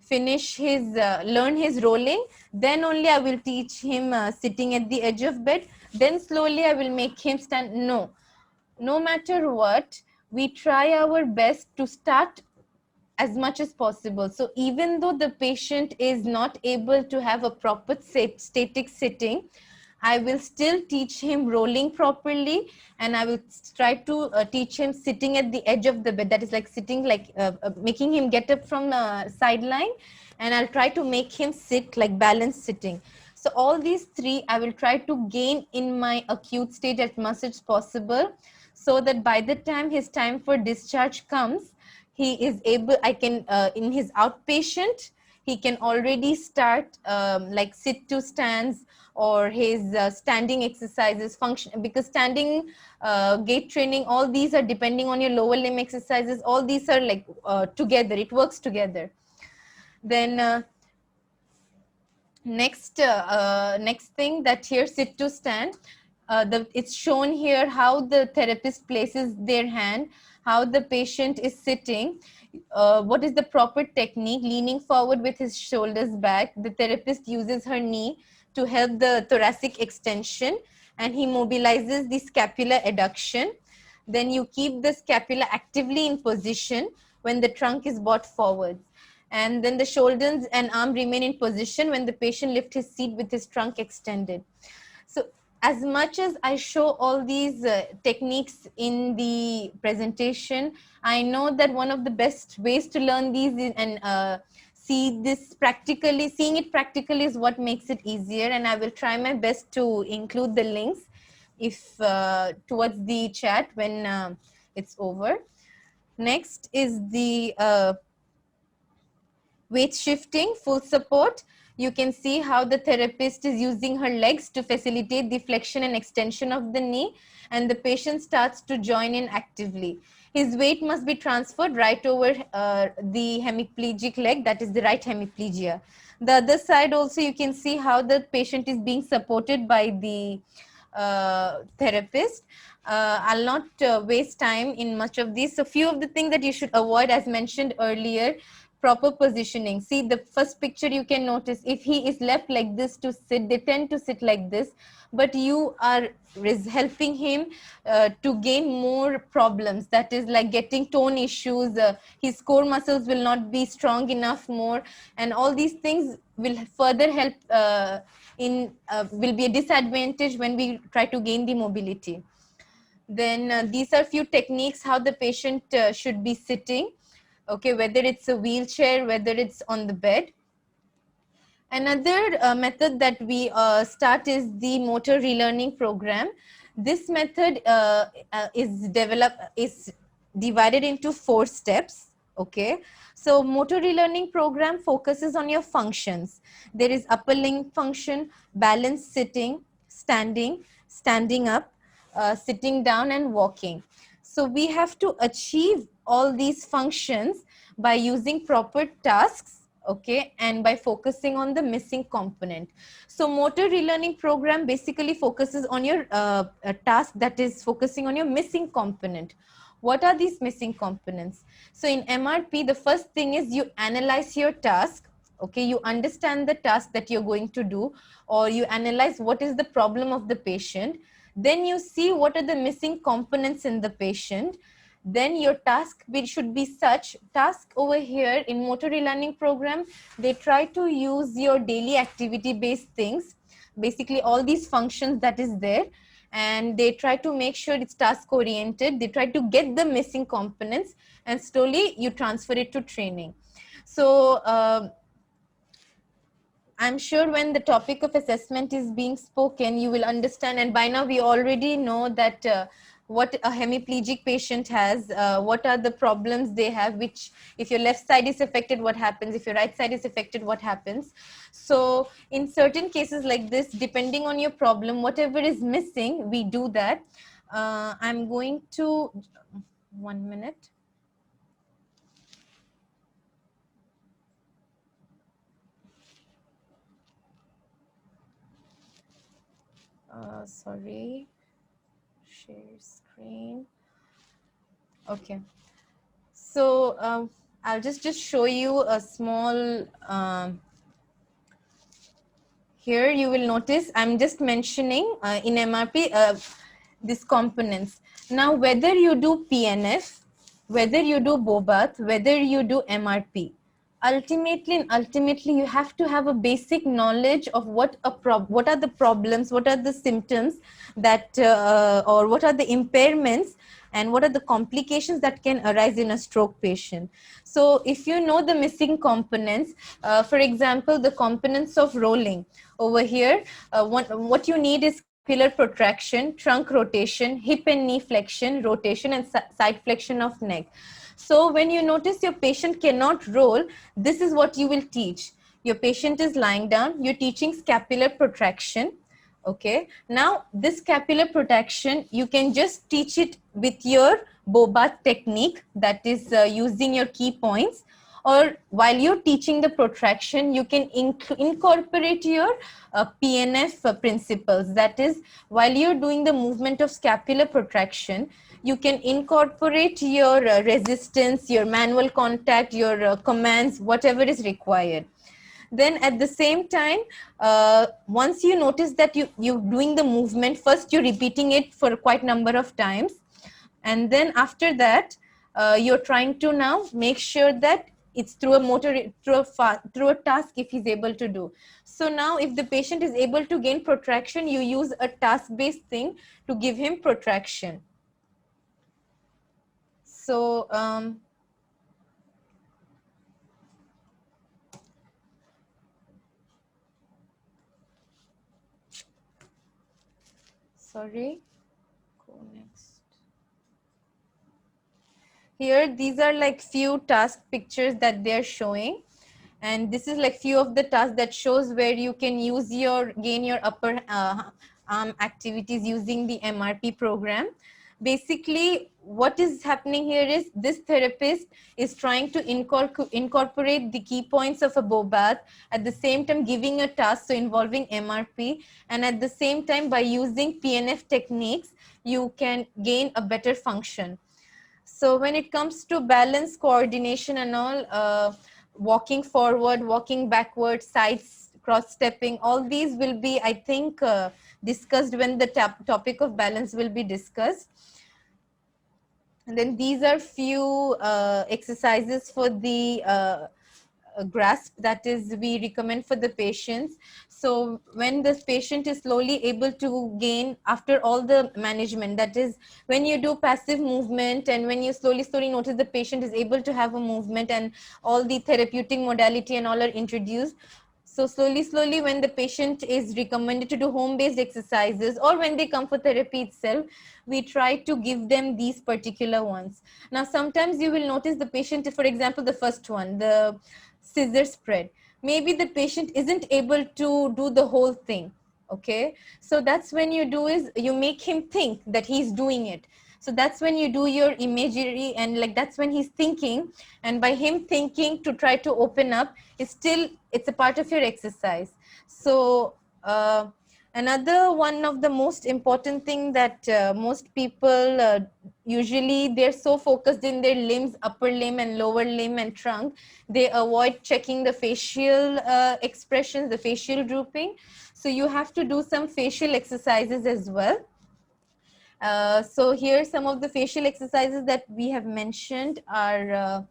finish his, learn his rolling, then only I will teach him sitting at the edge of bed, then slowly I will make him stand. No, no matter what, we try our best to start as much as possible. So even though the patient is not able to have a proper static sitting, I will still teach him rolling properly, and I will try to teach him sitting at the edge of the bed. That is like sitting, like making him get up from the sideline, and I'll try to make him sit like balanced sitting. So all these three, I will try to gain in my acute stage as much as possible, so that by the time his time for discharge comes, he is able, I can, in his outpatient, he can already start like sit to stands, or his standing exercises function, because standing, gait training, all these are depending on your lower limb exercises. All these are like together, it works together. Then next thing that here, sit to stand, it's shown here how the therapist places their hand, how the patient is sitting, what is the proper technique, leaning forward with his shoulders back. The therapist uses her knee to help the thoracic extension, and he mobilizes the scapular adduction. Then you keep the scapula actively in position when the trunk is brought forward. And then the shoulders and arm remain in position when the patient lifts his seat with his trunk extended. So as much as I show all these techniques in the presentation, I know that one of the best ways to learn these is, and see this practically, seeing it practically is what makes it easier. And I will try my best to include the links if towards the chat when it's over. Next is the weight shifting, full support. You can see how the therapist is using her legs to facilitate the flexion and extension of the knee, and the patient starts to join in actively. His weight must be transferred right over the hemiplegic leg, that is the right hemiplegia. The other side also, you can see how the patient is being supported by the therapist. I'll not waste time in much of these. So few of the things that you should avoid, as mentioned earlier: proper positioning. See the first picture, you can notice if he is left like this to sit, they tend to sit like this, but you are helping him to gain more problems, that is like getting tone issues, his core muscles will not be strong enough more, and all these things will further help will be a disadvantage when we try to gain the mobility. Then these are few techniques how the patient should be sitting. Okay, whether it's a wheelchair, whether it's on the bed. Another method that we start is the motor relearning program. This method is divided into 4 steps. Okay, so motor relearning program focuses on your functions. There is upper limb function, balance, sitting, standing, standing up, sitting down, and walking. So we have to achieve all these functions by using proper tasks, okay, and by focusing on the missing component. So motor relearning program basically focuses on your a task that is focusing on your missing component. What are these missing components? So in MRP, the first thing is you analyze your task. Okay, you understand the task that you're going to do, or you analyze what is the problem of the patient. Then you see what are the missing components in the patient. Then your task should be such. Task over here in motor relearning program, they try to use your daily activity based things, basically all these functions that is there, and they try to make sure it's task oriented. They try to get the missing components, and slowly you transfer it to training. So I'm sure when the topic of assessment is being spoken, you will understand. And by now we already know that what a hemiplegic patient has, what are the problems they have, which if your left side is affected, what happens? If your right side is affected, what happens? So in certain cases like this, depending on your problem, whatever is missing, we do that. I'm going to, 1 minute. Sorry, share screen. Okay, so I'll just show you a small here you will notice I'm just mentioning in MRP these components. Now whether you do PNF, whether you do BOBAT, whether you do MRP, ultimately you have to have a basic knowledge of what are the problems, what are the symptoms that or what are the impairments, and what are the complications that can arise in a stroke patient. So if you know the missing components, for example, the components of rolling over here, what you need is pillar protraction, trunk rotation, hip and knee flexion, rotation, and side flexion of neck. So when you notice your patient cannot roll, this is what you will teach. Your patient is lying down, you're teaching scapular protraction. Okay, now this scapular protraction, you can just teach it with your BOBAT technique, that is using your key points. Or while you're teaching the protraction, you can incorporate your PNF principles. That is, while you're doing the movement of scapular protraction, you can incorporate your resistance, your manual contact, your commands, whatever is required. Then at the same time, once you notice that you're doing the movement, first you're repeating it for quite a number of times. And then after that, you're trying to now make sure that it's through a task if he's able to do. So now if the patient is able to gain protraction, you use a task-based thing to give him protraction. So sorry, go next. Here, these are like few task pictures that they're showing. And this is like few of the tasks that shows where you can use gain your upper arm activities using the MRP program. Basically, what is happening here is this therapist is trying to incorporate the key points of a BOBAT, at the same time giving a task, so involving MRP, and at the same time by using PNF techniques, you can gain a better function. So when it comes to balance, coordination and all, walking forward, walking backward, sides, cross-stepping, all these will be, I think, discussed when the topic of balance will be discussed. And then these are few exercises for the grasp that is we recommend for the patients. So when this patient is slowly able to gain after all the management, that is when you do passive movement and when you slowly notice the patient is able to have a movement and all the therapeutic modality and all are introduced. So slowly when the patient is recommended to do home-based exercises or when they come for therapy itself, we try to give them these particular ones. Now, sometimes you will notice the patient, for example, the first one, the scissor spread. Maybe the patient isn't able to do the whole thing. Okay. So that's when you do is you make him think that he's doing it. So that's when you do your imagery and like that's when he's thinking, and by him thinking to try to open up is still it's a part of your exercise. So another one of the most important thing that most people usually they're so focused in their limbs, upper limb and lower limb and trunk, they avoid checking the facial expressions, the facial drooping. So you have to do some facial exercises as well. So here some of the facial exercises that we have mentioned are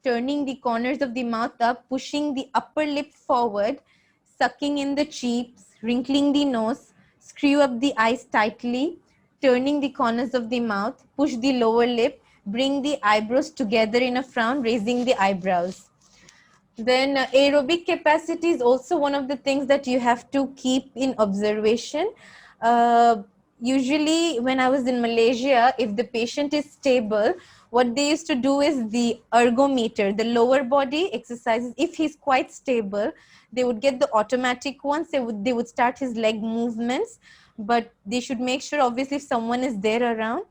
turning the corners of the mouth up, pushing the upper lip forward, sucking in the cheeks, wrinkling the nose, screw up the eyes tightly, turning the corners of the mouth, push the lower lip, bring the eyebrows together in a frown, raising the eyebrows. Then aerobic capacity is also one of the things that you have to keep in observation. Usually when I was in Malaysia, if the patient is stable, what they used to do is the ergometer, the lower body exercises. If he's quite stable, they would get the automatic ones. They would start his leg movements, but they should make sure obviously if someone is there around.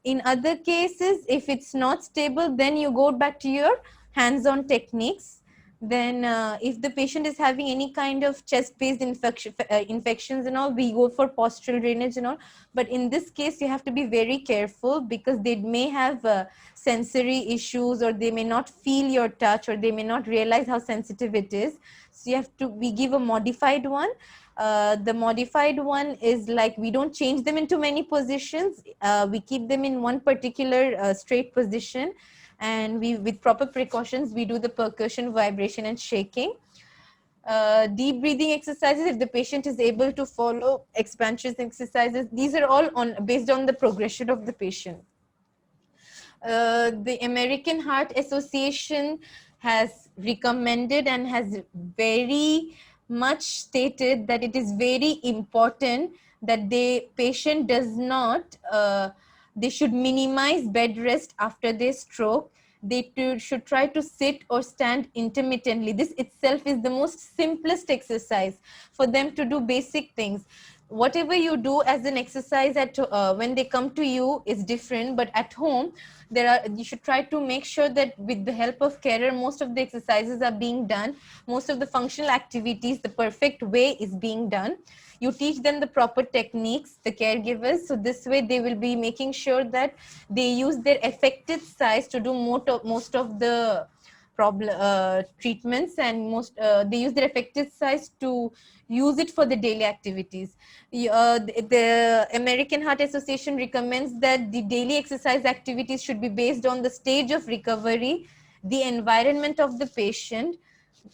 In other cases, if it's not stable, then you go back to your hands-on techniques. Then if the patient is having any kind of chest-based infections and all, we go for postural drainage and all. But in this case, you have to be very careful because they may have sensory issues, or they may not feel your touch, or they may not realize how sensitive it is. So we give a modified one. The modified one is like we don't change them into many positions. We keep them in one particular straight position, and we, with proper precautions, we do the percussion, vibration, and shaking. Deep breathing exercises, if the patient is able to follow expansion exercises, these are all based on the progression of the patient. The American Heart Association has recommended and has very much stated that it is very important that the patient does not, they should minimize bed rest after their stroke. They should try to sit or stand intermittently. This itself is the most simplest exercise for them to do basic things. Whatever you do as an exercise at when they come to you is different, but at home you should try to make sure that with the help of carer, most of the exercises are being done, most of the functional activities the perfect way is being done. You teach them the proper techniques, the caregivers, so this way they will be making sure that they use their affected size to do most of the treatments, and they use their affected size to use it for the daily activities. The American Heart Association recommends that the daily exercise activities should be based on the stage of recovery, the environment of the patient.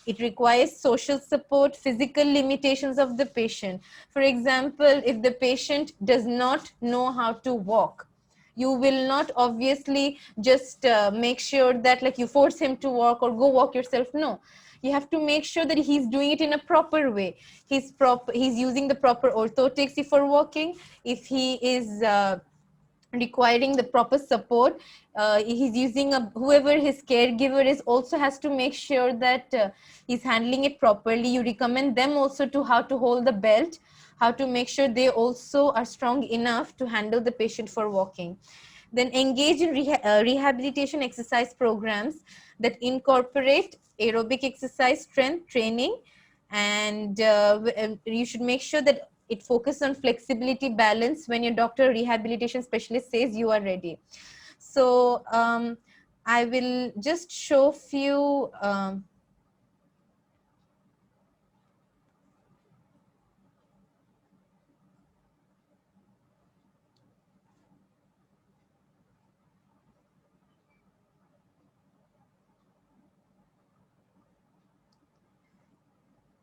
It requires social support, physical limitations of the patient. For example, if the patient does not know how to walk, you will not obviously just make sure that like you force him to walk or go walk yourself. No, you have to make sure that he's doing it in a proper way. He's using the proper orthotics for walking. If he is requiring the proper support, he's using whoever his caregiver is also has to make sure that he's handling it properly. You recommend them also to how to hold the belt, how to make sure they also are strong enough to handle the patient for walking. Then engage in rehabilitation exercise programs that incorporate aerobic exercise, strength training, and you should make sure that it focuses on flexibility, balance when your doctor or rehabilitation specialist says you are ready. So I will just show few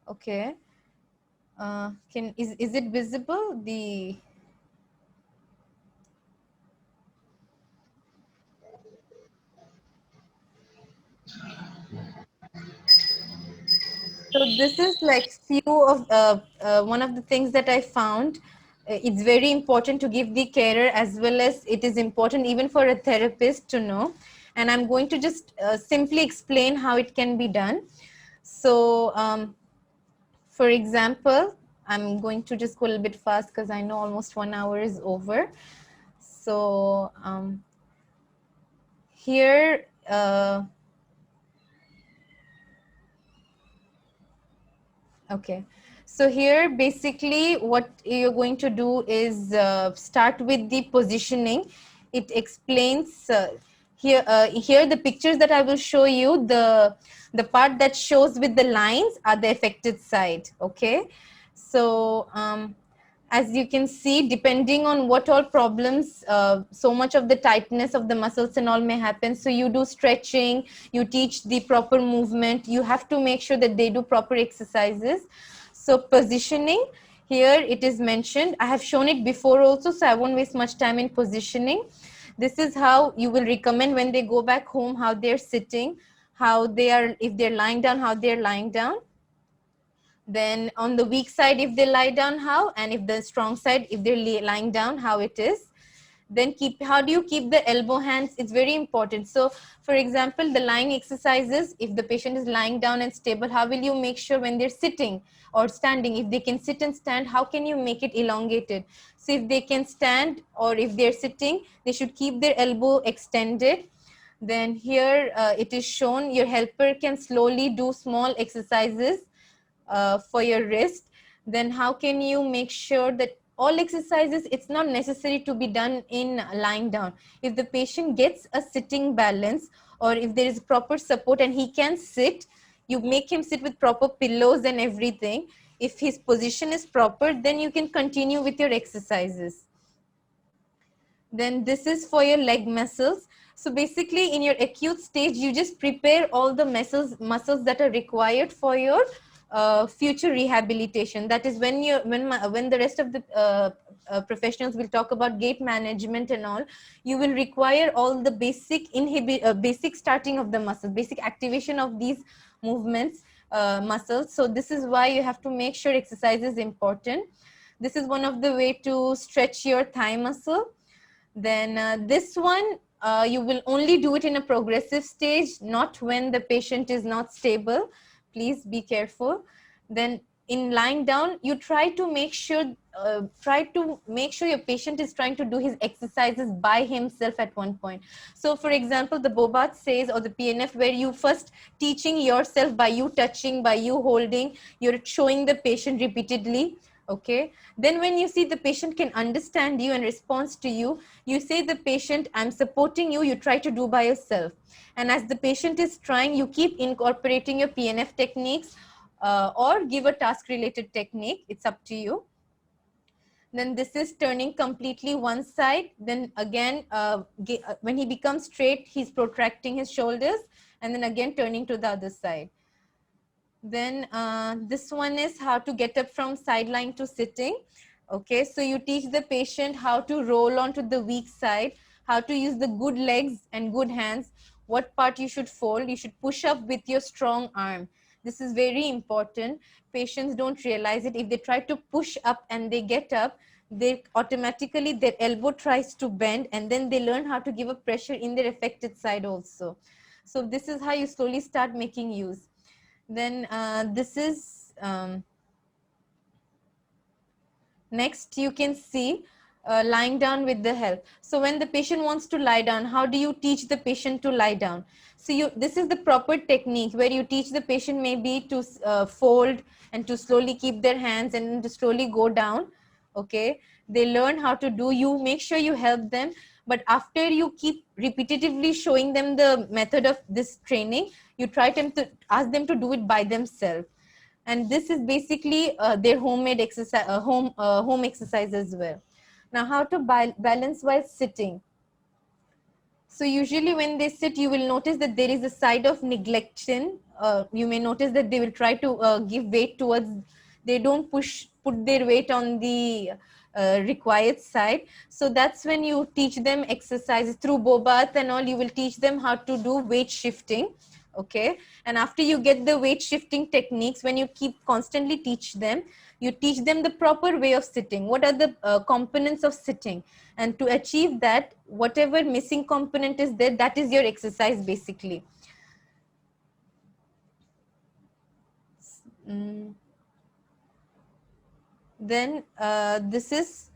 Okay. Is it visible? So this is like few of one of the things that I found. It's very important to give the carer, as well as it is important even for a therapist to know. And I'm going to just simply explain how it can be done. So for example, I'm going to just go a little bit fast because I know almost 1 hour is over. So here, okay. So here, basically, what you're going to do is start with the positioning. It explains here the pictures that I will show you. The part that shows with the lines are the affected side. Okay. So as you can see, depending on what all problems, so much of the tightness of the muscles and all may happen. So you do stretching, you teach the proper movement, you have to make sure that they do proper exercises. So positioning, here it is mentioned. I have shown it before also, so I won't waste much time in positioning. This is how you will recommend when they go back home, how they're sitting, how they are, if they're lying down, how they're lying down. Then on the weak side, if they lie down, how, and if the strong side, if they're lying down, how it is. Then how do you keep the elbow hands? It's very important. So for example, the lying exercises, if the patient is lying down and stable, how will you make sure when they're sitting or standing, if they can sit and stand, how can you make it elongated? So if they can stand or if they're sitting, they should keep their elbow extended. Then here it is shown, your helper can slowly do small exercises for your wrist. Then how can you make sure that all exercises, it's not necessary to be done in lying down. If the patient gets a sitting balance, or if there is proper support and he can sit, you make him sit with proper pillows and everything. If his position is proper, then you can continue with your exercises. Then this is for your leg muscles. So basically in your acute stage, you just prepare all the muscles that are required for your future rehabilitation. That is when the rest of the professionals will talk about gait management and all, you will require all the basic starting of the muscle, basic activation of these movements, muscles. So this is why you have to make sure exercise is important. This is one of the way to stretch your thigh muscle. Then this one, you will only do it in a progressive stage, not when the patient is not stable. Please be careful. Then in lying down, you try to make sure your patient is trying to do his exercises by himself at one point. So for example, the Bobath says, or the PNF, where you first teaching yourself by you touching, by you holding, you're showing the patient repeatedly. Okay. Then when you see the patient can understand you and responds to you, you say the patient, I'm supporting you, you try to do by yourself. And as the patient is trying, you keep incorporating your PNF techniques or give a task related technique. It's up to you. Then this is turning completely one side. Then again, when he becomes straight, he's protracting his shoulders, and then again turning to the other side. Then this one is how to get up from sideline to sitting. Okay, so you teach the patient how to roll onto the weak side, how to use the good legs and good hands, what part you should fold. You should push up with your strong arm. This is very important. Patients don't realize it. If they try to push up and they get up, they automatically, their elbow tries to bend, and then they learn how to give a pressure in their affected side also. So this is how you slowly start making use. Then this is next, you can see lying down with the help. So when the patient wants to lie down, how do you teach the patient to lie down? So this is the proper technique where you teach the patient maybe to fold and to slowly keep their hands and to slowly go down. Okay, they learn how to do. You make sure you help them, but after you keep repetitively showing them the method of this training, you try to ask them to do it by themselves. And this is basically their homemade exercise, home exercise as well. Now, how to balance while sitting. So usually when they sit, you will notice that there is a side of neglection. You may notice that they will try to give weight towards, they don't put their weight on the required side. So that's when you teach them exercises through Bobath and all. You will teach them how to do weight shifting. Okay, and after you get the weight shifting techniques, when you keep constantly teach them, you teach them the proper way of sitting. What are the components of sitting? And to achieve that, whatever missing component is there, that is your exercise basically. Then this is,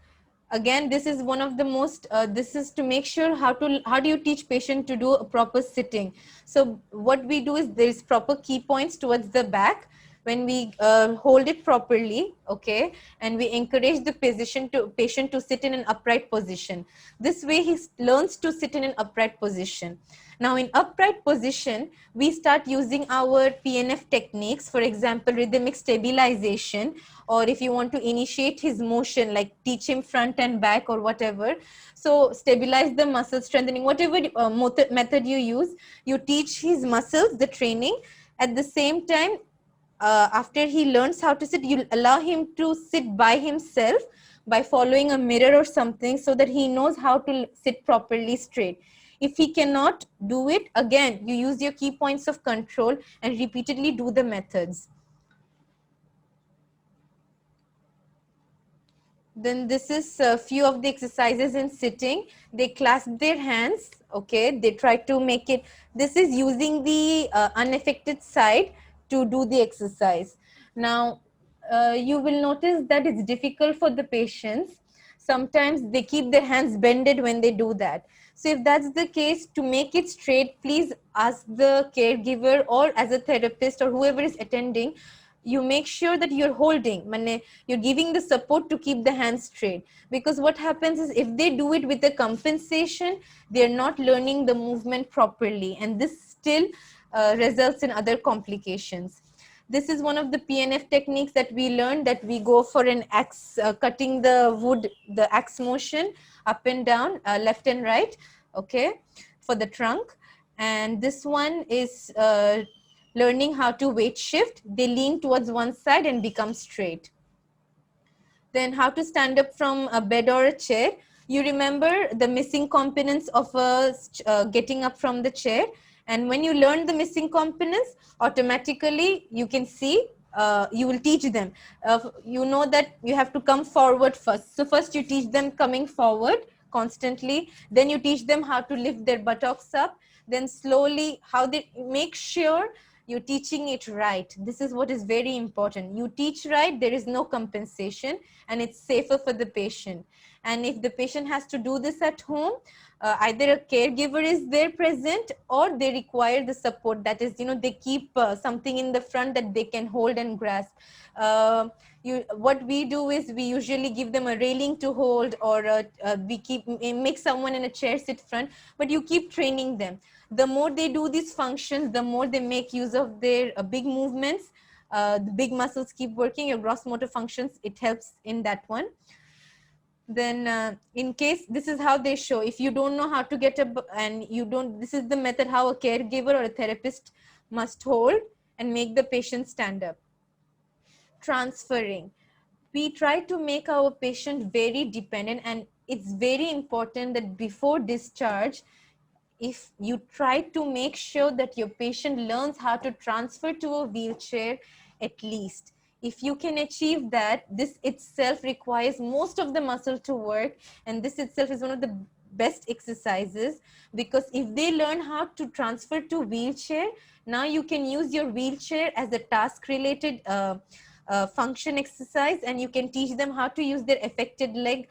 again, this is one of the most, this is to make sure how do you teach patient to do a proper sitting. So what we do is there is proper key points towards the back when we hold it properly, okay, and we encourage the patient to sit in an upright position. This way he learns to sit in an upright position. Now in upright position, we start using our PNF techniques, for example, rhythmic stabilization, or if you want to initiate his motion, like teach him front and back or whatever. So stabilize the muscle strengthening, whatever method you use, you teach his muscles the training. At the same time, after he learns how to sit, you allow him to sit by himself by following a mirror or something, so that he knows how to sit properly straight. If he cannot do it, again, you use your key points of control and repeatedly do the methods. Then this is a few of the exercises in sitting. They clasp their hands, okay, they try to make it, this is using the unaffected side to do the exercise. Now you will notice that it's difficult for the patients. Sometimes they keep their hands bended when they do that. So if that's the case, to make it straight, please ask the caregiver or as a therapist or whoever is attending, you make sure that you're holding, you're giving the support to keep the hands straight. Because what happens is, if they do it with a compensation, they're not learning the movement properly, and this still results in other complications. This is one of the PNF techniques that we learned, that we go for an axe, cutting the wood, the axe motion up and down, left and right, okay, for the trunk. And this one is learning how to weight shift. They lean towards one side and become straight. Then how to stand up from a bed or a chair. You remember the missing components of getting up from the chair. And when you learn the missing components, automatically you can see, you will teach them. You know that you have to come forward first. So first you teach them coming forward constantly. Then you teach them how to lift their buttocks up. Then slowly, how they make sure you're teaching it right. This is what is very important. You teach right, there is no compensation, and it's safer for the patient. And if the patient has to do this at home, either a caregiver is there present, or they require the support. That is, they keep something in the front that they can hold and grasp. What we do is we usually give them a railing to hold, or we make someone in a chair sit front, but you keep training them. The more they do these functions, the more they make use of their big movements. The big muscles keep working, your gross motor functions, it helps in that one. Then in case, this is how they show. If you don't know how to get up and this is the method how a caregiver or a therapist must hold and make the patient stand up. Transferring. We try to make our patient very dependent, and it's very important that before discharge, if you try to make sure that your patient learns how to transfer to a wheelchair, at least. If you can achieve that, this itself requires most of the muscle to work, and this itself is one of the best exercises, because if they learn how to transfer to wheelchair, now you can use your wheelchair as a task related function exercise, and you can teach them how to use their affected leg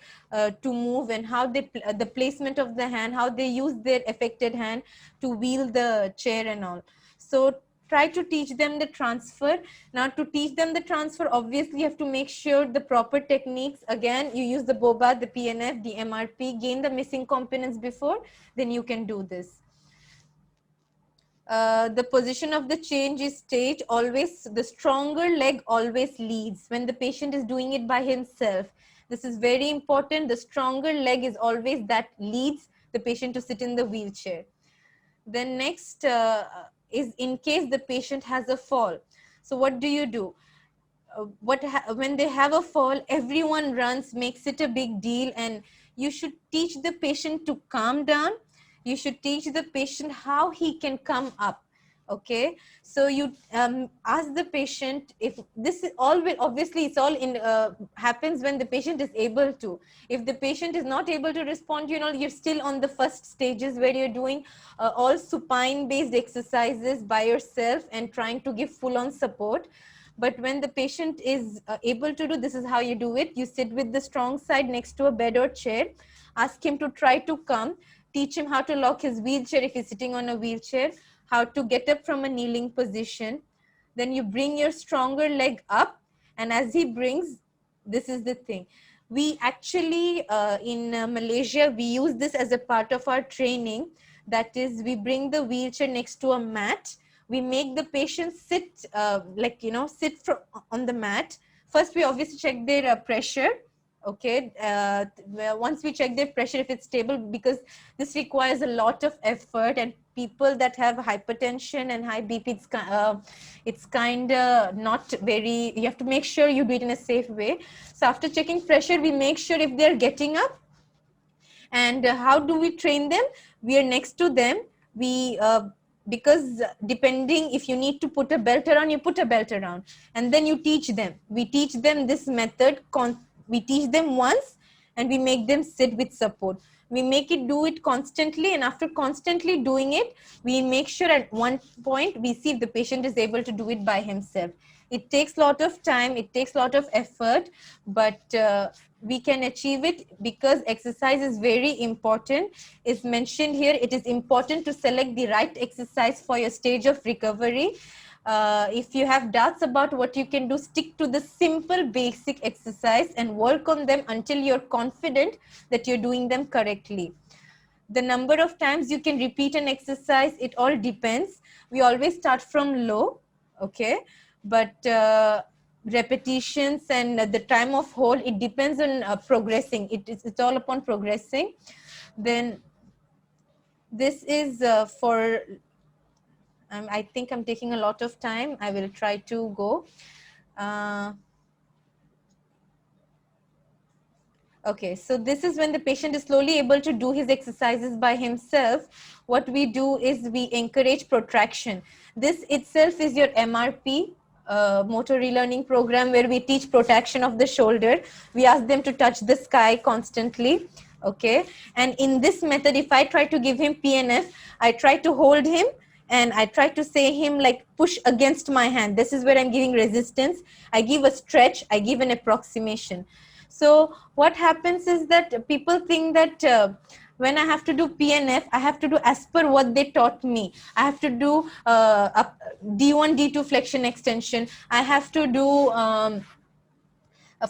to move, and how the placement of the hand, how they use their affected hand to wheel the chair and all. So try to teach them the transfer. Now to teach them the transfer, obviously you have to make sure the proper techniques. Again, you use the Bobath, the PNF, the MRP, gain the missing components before, then you can do this. The position of the change is stage. Always, the stronger leg always leads when the patient is doing it by himself. This is very important. The stronger leg is always that leads the patient to sit in the wheelchair. Then next is in case the patient has a fall. So what do? When they have a fall, everyone runs, makes it a big deal, and you should teach the patient to calm down. You should teach the patient how he can come up. Okay, so you ask the patient, if this is all will obviously it's all in happens when the patient is able to. If the patient is not able to respond, you're still on the first stages where you're doing all supine based exercises by yourself and trying to give full on support. But when the patient is able to do, this is how you do it. You sit with the strong side next to a bed or chair, ask him to try to come, teach him how to lock his wheelchair if he's sitting on a wheelchair, how to get up from a kneeling position. Then you bring your stronger leg up, and as he brings, this is the thing. We actually, in Malaysia, we use this as a part of our training. That is, we bring the wheelchair next to a mat. We make the patient sit, sit on the mat. First, we obviously check their pressure. Okay, once we check their pressure, if it's stable, because this requires a lot of effort, and people that have hypertension and high BP, it's kind of not very, you have to make sure you do it in a safe way. So after checking pressure, we make sure if they're getting up. And how do we train them? We are next to them. Because depending, if you need to put a belt around, you put a belt around, and then you teach them. We teach them this method. We teach them once, and we make them sit with support. We make it do it constantly, and after constantly doing it, we make sure at one point we see if the patient is able to do it by himself. It takes a lot of time, it takes a lot of effort, but we can achieve it because exercise is very important. It's mentioned here, it is important to select the right exercise for your stage of recovery. If you have doubts about what you can do, stick to the simple basic exercise and work on them until you're confident that you're doing them correctly. The number of times you can repeat an exercise, it all depends. We always start from low, okay? But repetitions and the time of hold, it depends on progressing. It's all upon progressing. Then this is for, I think I'm taking a lot of time. I will try to go. Okay, so this is when the patient is slowly able to do his exercises by himself. What we do is we encourage protraction. This itself is your MRP, motor relearning program, where we teach protraction of the shoulder. We ask them to touch the sky constantly. Okay, and in this method, if I try to give him PNF, I try to hold him and I try to say him like push against my hand. This is where I'm giving resistance. I give a stretch, I give an approximation. So what happens is that people think that when I have to do PNF, I have to do as per what they taught me. I have to do D1, D2 flexion extension. I have to do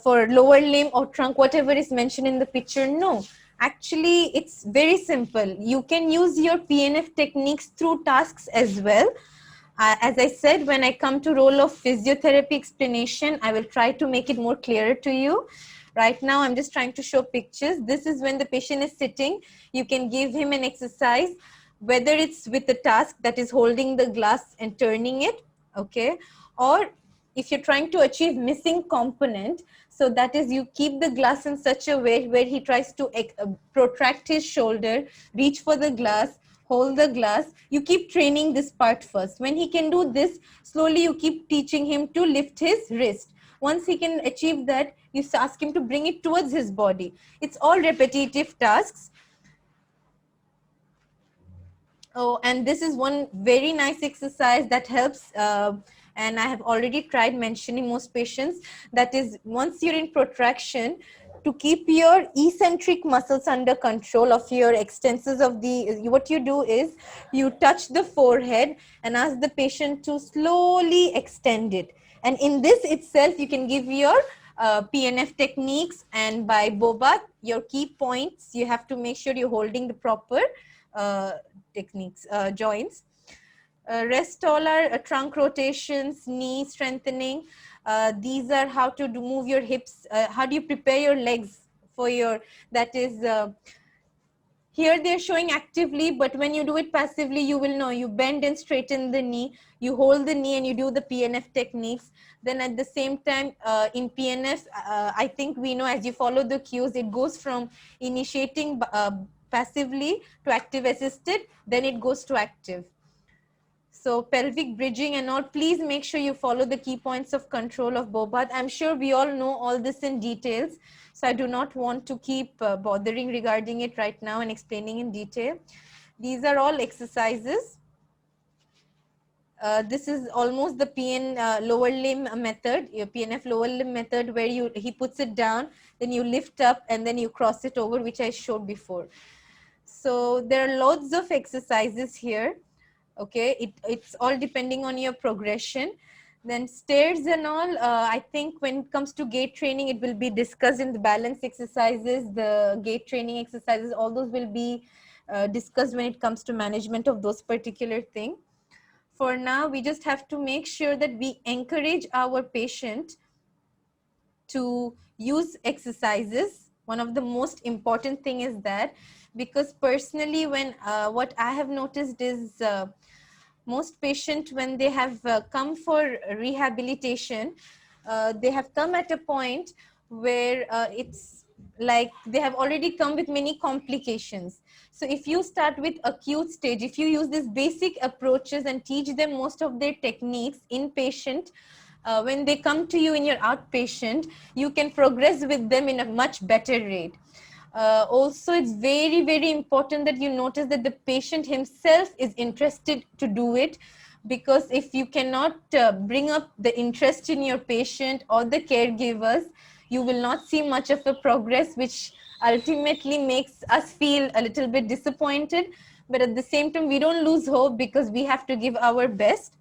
for lower limb or trunk, whatever is mentioned in the picture. No, actually, it's very simple. You can use your PNF techniques through tasks as well. As I said, when I come to role of physiotherapy explanation, I will try to make it more clearer to you. Right now, I'm just trying to show pictures. This is when the patient is sitting. You can give him an exercise, whether it's with the task that is holding the glass and turning it, okay? Or if you're trying to achieve missing component, so that is you keep the glass in such a way where he tries to protract his shoulder, reach for the glass, hold the glass. You keep training this part first. When he can do this, slowly you keep teaching him to lift his wrist. Once he can achieve that, you ask him to bring it towards his body. It's all repetitive tasks. Oh, and this is one very nice exercise that helps, and I have already tried mentioning most patients. That is, once you're in protraction, to keep your eccentric muscles under control of your extensors of the, what you do is you touch the forehead and ask the patient to slowly extend it. And in this itself, you can give your PNF techniques, and by Bobat, your key points, you have to make sure you're holding the proper techniques, joints. Rest all are trunk rotations, knee strengthening. These are how to move your hips. How do you prepare your legs for your, that is, here they're showing actively, but when you do it passively, you will know. You bend and straighten the knee, you hold the knee and you do the PNF techniques. Then at the same time, in PNF, I think we know as you follow the cues, it goes from initiating passively to active assisted, then it goes to active. So pelvic bridging and all, please make sure you follow the key points of control of Bobath. I'm sure we all know all this in details, so I do not want to keep bothering regarding it right now and explaining in detail. These are all exercises. This is almost the PN lower limb method, your PNF lower limb method, where he puts it down, then you lift up and then you cross it over, which I showed before. So there are loads of exercises here. Okay, it's all depending on your progression. Then stairs and all, I think when it comes to gait training, it will be discussed in the balance exercises, the gait training exercises, all those will be discussed when it comes to management of those particular things. For now, we just have to make sure that we encourage our patient to use exercises. One of the most important thing is that, because personally, when what I have noticed is most patients, when they have come for rehabilitation, they have come at a point where it's like they have already come with many complications. So if you start with acute stage, if you use these basic approaches and teach them most of their techniques inpatient, when they come to you in your outpatient, you can progress with them in a much better rate. Also, it's very, very important that you notice that the patient himself is interested to do it, because if you cannot bring up the interest in your patient or the caregivers, you will not see much of a progress, which ultimately makes us feel a little bit disappointed. But at the same time, we don't lose hope, because we have to give our best.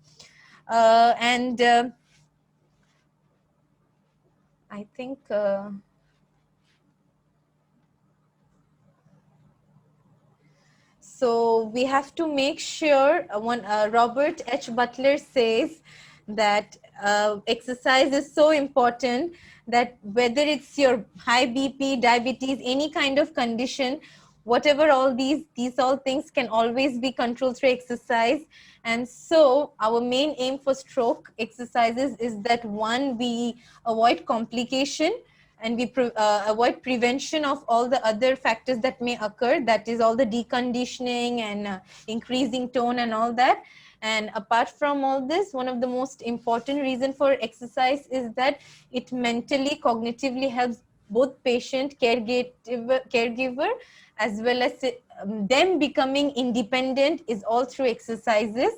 I think so we have to make sure, when Robert H. Butler says that exercise is so important, that whether it's your high BP, diabetes, any kind of condition, whatever, all these all things can always be controlled through exercise. And so our main aim for stroke exercises is that, one, we avoid complication, and we avoid prevention of all the other factors that may occur, that is all the deconditioning and increasing tone and all that. And apart from all this, one of the most important reason for exercise is that it mentally, cognitively helps both patient, caregiver, as well as them becoming independent, is all through exercises.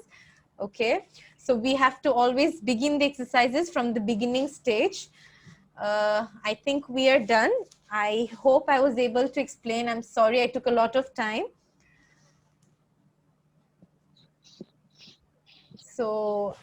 Okay, so we have to always begin the exercises from the beginning stage. I think we are done. I hope I was able to explain. I'm sorry I took a lot of time. So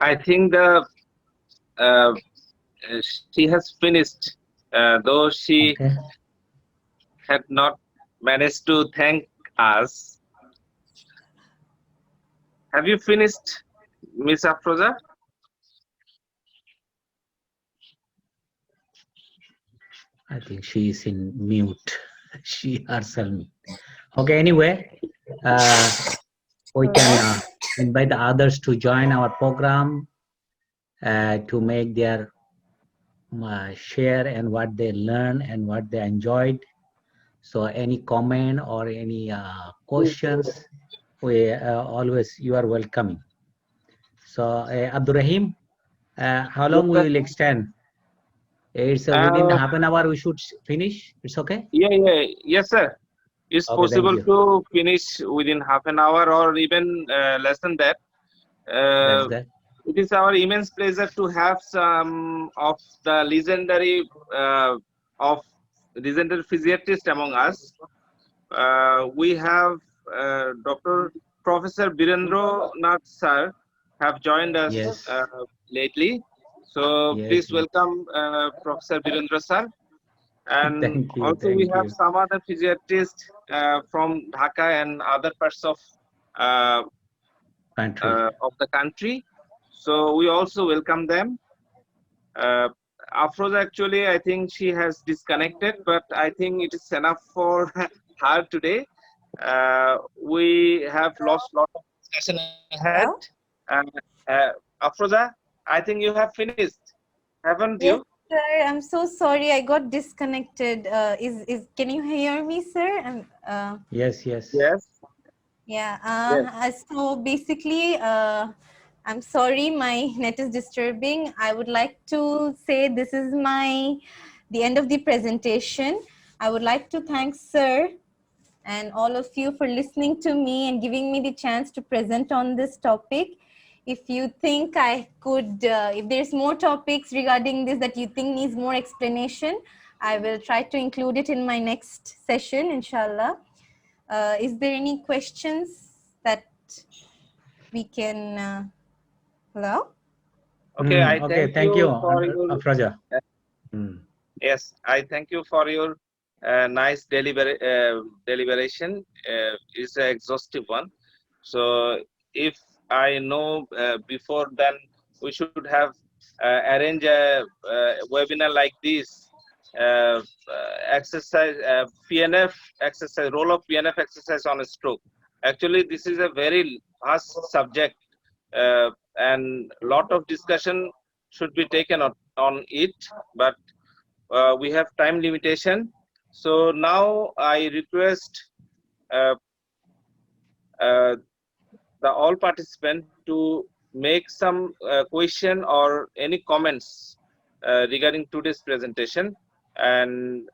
I think she has finished, though she Okay. had not managed to thank us. Have you finished, Miss Afroza? I think she is in mute. She herself. Okay, anyway, we can invite the others to join our program to make their share and what they learned and what they enjoyed. So any comment or any questions, we always, you are welcoming. So Abdurrahim, how long we will extend? It's within half an hour we should finish. It's okay? Yes, sir. It's Okay, possible thank you. to finish within half an hour or even less than that. That's good. It is our immense pleasure to have some of the legendary physiatrists among us. We have Dr. Professor Birendra Nath sir have joined us Yes. lately. So Yes, please yes. welcome Professor Virendra sir. And Thank you, also we thank have you. some other physiatrists from Dhaka and other parts uh, Country. of the country. So we also welcome them. Uh, Afroza actually, I think she has disconnected, but I think it is enough for her today. We have lost a lot of discussion ahead. Hello? And Afroza, I think you have finished, haven't Yes, you? sir. I'm so sorry. I got disconnected. Can you hear me, sir? Yes, yes. Yes. Yeah. Yes. So basically, I'm sorry, my net is disturbing. I would like to say this is the end of the presentation. I would like to thank sir and all of you for listening to me and giving me the chance to present on this topic. If you think I could, if there's more topics regarding this that you think needs more explanation, I will try to include it in my next session, inshallah. Is there any questions that we can, hello? Okay, I Okay, thank thank you, you for your Afraja. Hmm. yes, I thank you for your nice deliberation. It's an exhaustive one. So if I know before then we should have arranged a webinar like this. Exercise PNF exercise, role of PNF exercise on a stroke. Actually, this is a very vast subject, and lot of discussion should be taken on it. But we have time limitation. So now I request uh, uh, the all participants to make some question or any comments regarding today's presentation. And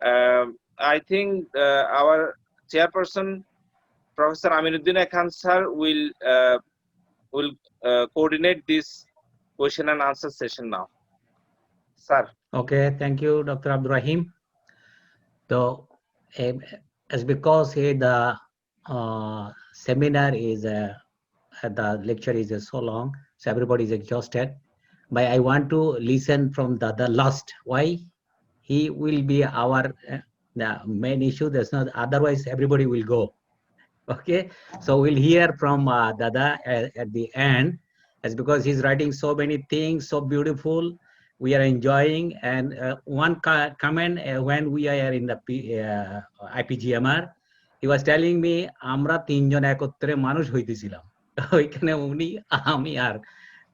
I think our chairperson, Professor Aminuddin Khan sir, will coordinate this question and answer session now. Sir. Okay, thank you, Dr. Abdurrahim. So, as because the seminar is the lecture is so long, so everybody is exhausted. But I want to listen from the last. Why? He will be our the main issue. There's not. Otherwise, everybody will go. Okay, so we'll hear from Dada at the end, as because he's writing so many things, so beautiful. We are enjoying, and one comment when we are in the IPGMR, he was telling me, আমরা তিনজন একত্রে মানুষ হইতেছিলাম। ওইখানে উনি আমি আর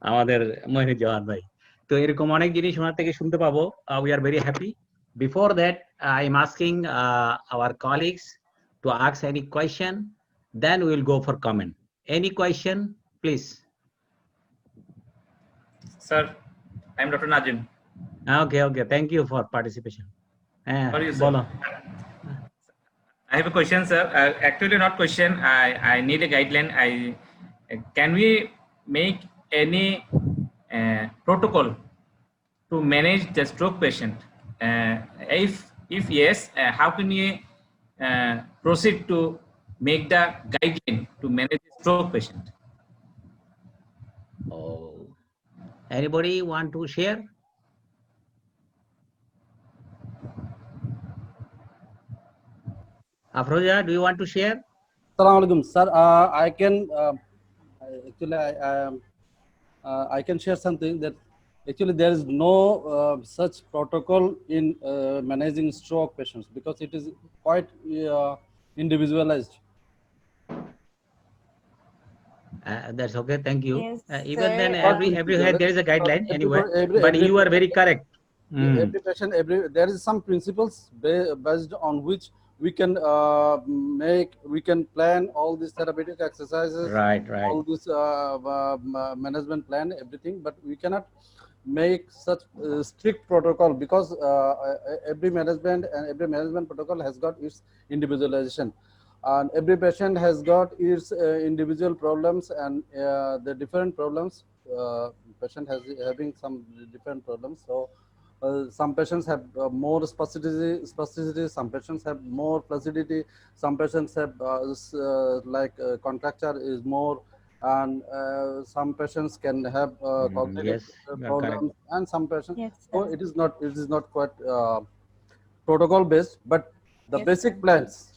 আমাদের মহিনুজ্জামান ভাই। তো এরকম অনেক জিনিস ওনার থেকে শুনতে পাবো। We are very happy. Before that, I am asking our colleagues to ask any question. Then we will go for comment. Any question, please? Sir, I'm Dr. Najim. Okay, okay. Thank you for participation. Sorry, sir. Bolo. I have a question, sir. Actually, not question. I need a guideline. Can we make any protocol to manage the stroke patient? If yes, how can we proceed to make the guideline to manage the stroke patient? Oh, anybody want to share? Afroja, do you want to share? Assalamu alaikum, sir. I can actually I can share something that actually there is no such protocol in managing stroke patients because it is quite individualized. That's okay. Thank you. Yes, Even then, sir. every head there is a guideline anyway. But you are very correct. Every patient, there is some principles based on which we can we can plan all these therapeutic exercises, Right, right. all this management plan, everything, but we cannot make such strict protocol because every management protocol has got its individualization, and every patient has got its individual problems and the different problems. Patient has having some different problems, so some patients have more spasticity, some patients have more flaccidity, some patients have contracture is more and some patients can have cognitive Yes, you are correct. problems, and some patients. Yes, So sir. it is not quite protocol based, but the Yes, basic sir. plans,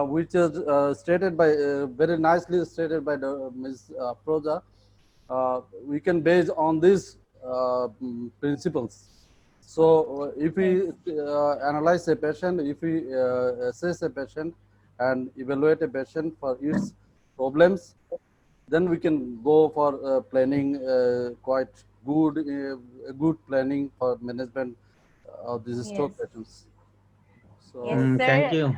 which is stated by very nicely stated by the Ms. Proja, we can base on these principles. So if we analyze a patient, if we assess a patient and evaluate a patient for its problems, then we can go for planning quite good planning for management of these Yes. stroke patients. So Yes, Thank sir. you.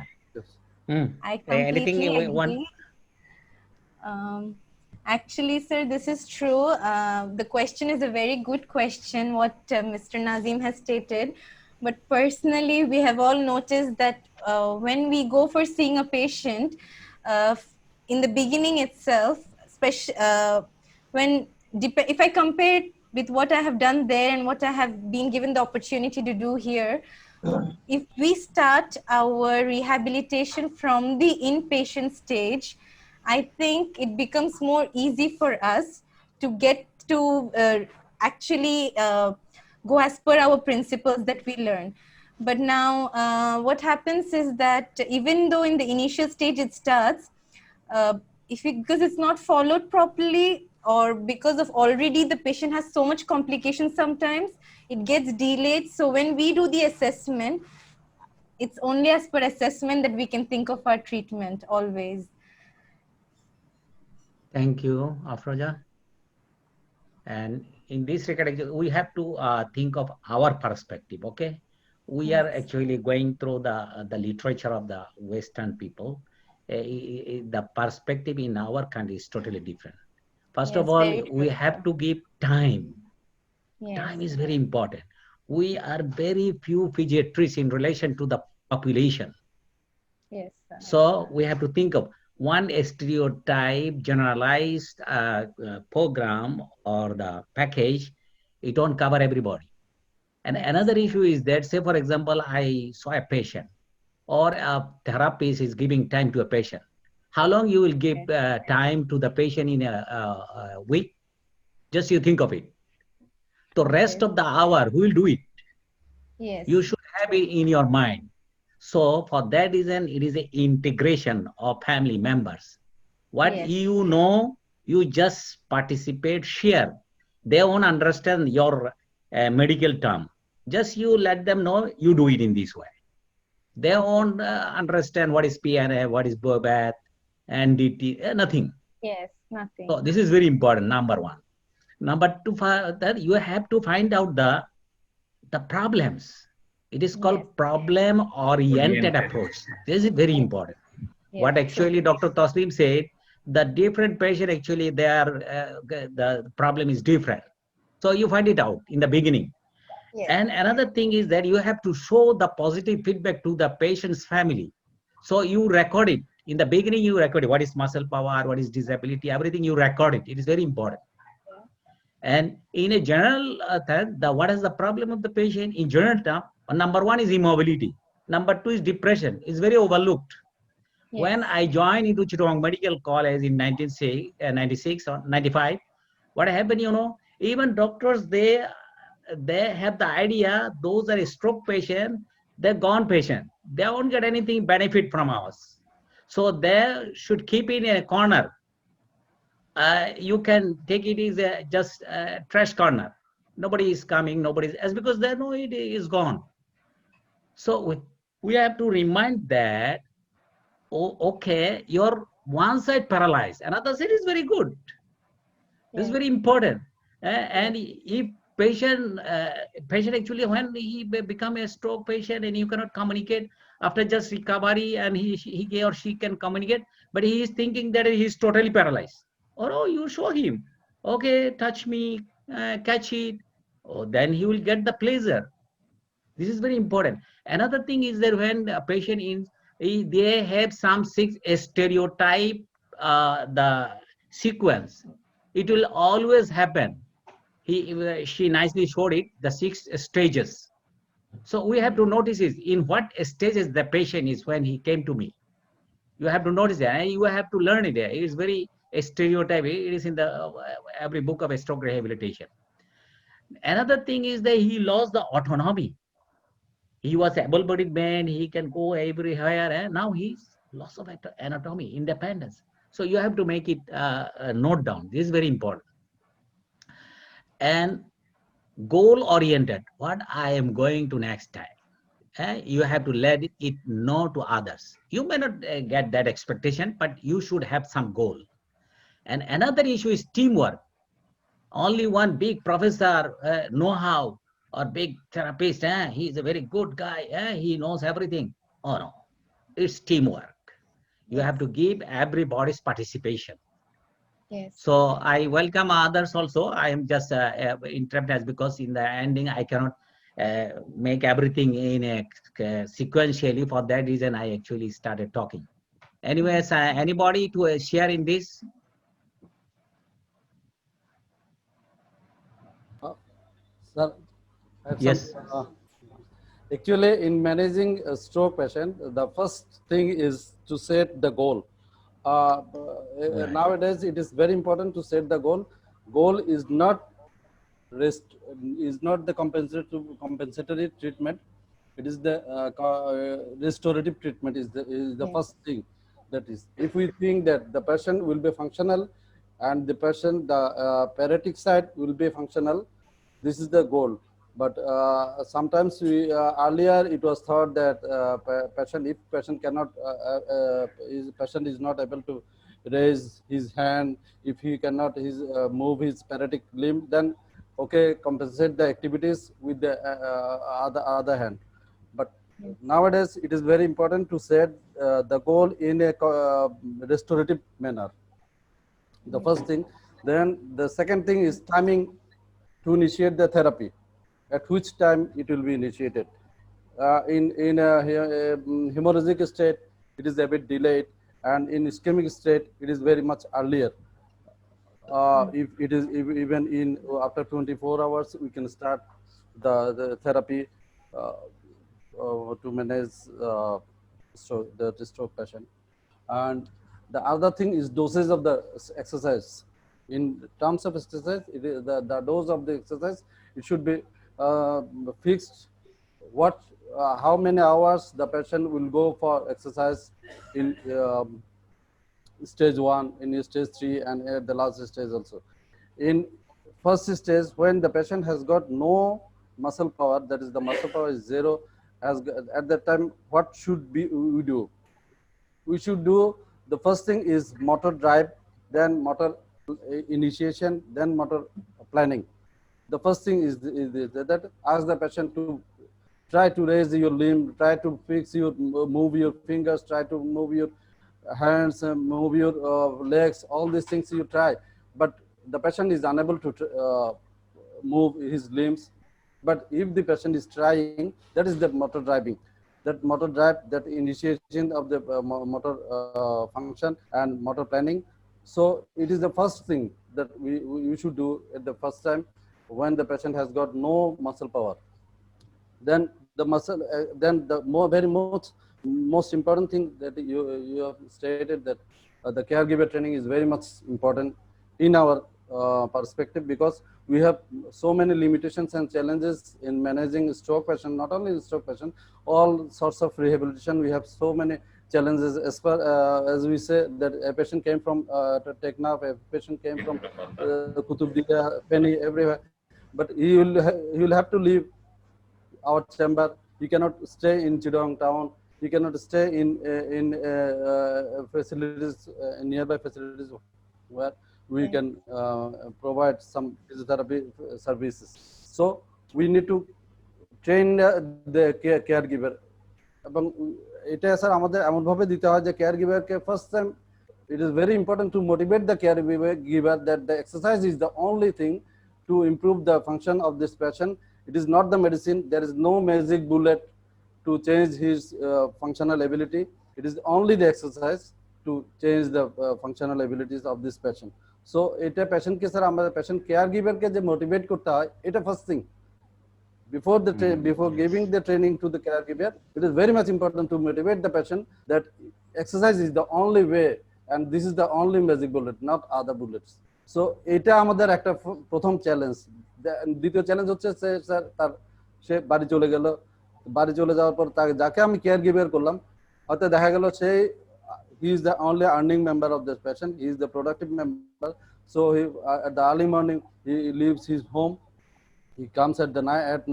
I Anything completely you want? agree. Actually, sir, this is true. The question is a very good question, what Mr. Nazim has stated. But personally, we have all noticed that when we go for seeing a patient, in the beginning itself, if I compare it with what I have done there and what I have been given the opportunity to do here, if we start our rehabilitation from the inpatient stage, I think it becomes more easy for us to get to actually go as per our principles that we learn. But now, what happens is that even though in the initial stage it starts, because it's not followed properly, or because of already the patient has so much complications, sometimes it gets delayed. So when we do the assessment, it's only as per assessment that we can think of our treatment always. Thank you, Afroja. And in this regard, we have to think of our perspective. Okay, we are actually going through the literature of the Western people. The perspective in our country is totally different. First of Yes, all, very true, we have sir. to give time. Yes. Time is very important. We are very few pediatrics in relation to the population. Yes, sir. So we have to think of one stereotype, generalized program or the package. It don't cover everybody. And Yes. another issue is that, say, for example, I saw a patient or a therapist is giving time to a patient. How long you will give time to the patient in a week? Just you think of it. The rest of the hour, who will do it? Yes. You should have it in your mind. So for that reason, it is an integration of family members. What Yes. you know, you just participate, share. They won't understand your medical term. Just you let them know you do it in this way. They won't understand what is PNA, what is BOBAT, NDT, nothing. Yes, nothing. So this is very important, number one. Number two, that you have to find out the problems. It is called problem-oriented approach. This is very important. What actually Dr. Taslim said, the different patient actually the problem is different. So you find it out in the beginning. Yes. And another thing is that you have to show the positive feedback to the patient's family. So you record it. In the beginning, you record it. What is muscle power, what is disability, everything you record it. It is very important. And in a general term, what is the problem of the patient? In general term, number one is immobility. Number two is depression. It's very overlooked. Yes. When I joined into Chittagong Medical College in 1996 or 95, what happened, even doctors, they have the idea those are a stroke patient, they're gone patient. They won't get anything benefit from us. So they should keep it in a corner. You can take it as just a trash corner. Nobody is coming, as because they know it is gone. So we have to remind that, okay, you're one side paralyzed, another side is very good. This is very important. And if patient actually, when he become a stroke patient and you cannot communicate after just recovery, and he or she can communicate, but he is thinking that he is totally paralyzed. Or you show him, okay, touch me, catch it, then he will get the pleasure. This is very important. Another thing is that when a patient is, they have some stereotype, the sequence, it will always happen. She nicely showed it, the 6 stages. So we have to notice is in what stages the patient is when he came to me. You have to notice that, and you have to learn it. It is very a stereotype. It is in the every book of stroke rehabilitation. Another thing is that he lost the autonomy. He was able-bodied man. He can go everywhere, and now he's loss of anatomy, independence. So you have to make it note down. This is very important. And goal-oriented. What I am going to next time. You have to let it know to others. You may not get that expectation, but you should have some goal. And another issue is teamwork. Only one big professor know-how or big therapist, he's a very good guy, he knows everything. Oh no, it's teamwork. You have to give everybody's participation. Yes. So I welcome others also. I am just interrupted because in the ending I cannot make everything in a sequentially. For that reason, I actually started talking. Anyways, anybody to share in this? Sir, I have Yes. actually, in managing a stroke patient, the first thing is to set the goal. Right. Nowadays, it is very important to set the goal. Goal is not the compensatory treatment. It is the restorative treatment is the Yes. first thing. That is, if we think that the patient will be functional and the paratic side will be functional, this is the goal. But sometimes we earlier it was thought that if patient cannot patient is not able to raise his hand, if he cannot move his paratic limb, then okay, compensate the activities with the other hand. But nowadays it is very important to set the goal in a restorative manner. The first thing. Then the second thing is timing to initiate the therapy. At which time it will be initiated. In a hemorrhagic state, it is a bit delayed, and in ischemic state, it is very much earlier. If it is even in after 24 hours, we can start the therapy to manage the stroke patient. And the other thing is doses of the exercise. In terms of exercise, it is the dose of the exercise, it should be fixed. How many hours the patient will go for exercise in stage 1, in stage 3, and at the last stage also. In first stage, when the patient has got no muscle power, that is the muscle power is 0, at that time, what should we do? We should do, the first thing is motor drive, then motor initiation, then motor planning. The first thing is that ask the patient to try to raise your limb, try to move your fingers, try to move your hands, move your legs, all these things you try. But the patient is unable to move his limbs. But if the patient is trying, that is the motor driving. That motor drive, that initiation of the motor function and motor planning. So it is the first thing that we should do at the first time when the patient has got no muscle power. Then the most important thing that you have stated, that the caregiver training is very much important in our perspective, because we have so many limitations and challenges in managing stroke patient. Not only stroke patient, all sorts of rehabilitation, we have so many challenges. As far as we say that a patient came from Teknaf, a patient came from Kutubdia, Penny, everywhere, but he will have to leave our chamber. He cannot stay in Chidong town. He cannot stay in facilities, nearby facilities where we can provide some physiotherapy services. So we need to train the caregiver. এবং এটা sir আমাদের এমনভাবে দিতে হয় যে caregiver-কে first time, it is very important to motivate the caregiver that the exercise is the only thing to improve the function of this patient. It is not the medicine. There is no magic bullet to change his functional ability. It is only the exercise to change the functional abilities of this patient. So এটা পেশেন্টকে sir আমাদের patient কেয়ারগিভারকে যে motivate করতে হয়, এটা first thing. Before giving the training to the caregiver, it is very much important to motivate the patient that exercise is the only way and this is the only magic bullet, not other bullets. So এটা আমাদের একটা প্রথম challenge. দ্বিতীয় challenge হচ্ছে sir সে বাড়ি চলে গেল, বাড়ি চলে যাওয়ার পর তাকে যাকে আমি কেয়ার গিভার করলাম হয়তো দেখা গেল সেই he is the only earning member of this patient, he is the productive member, so he at the early morning he leaves his home, he comes at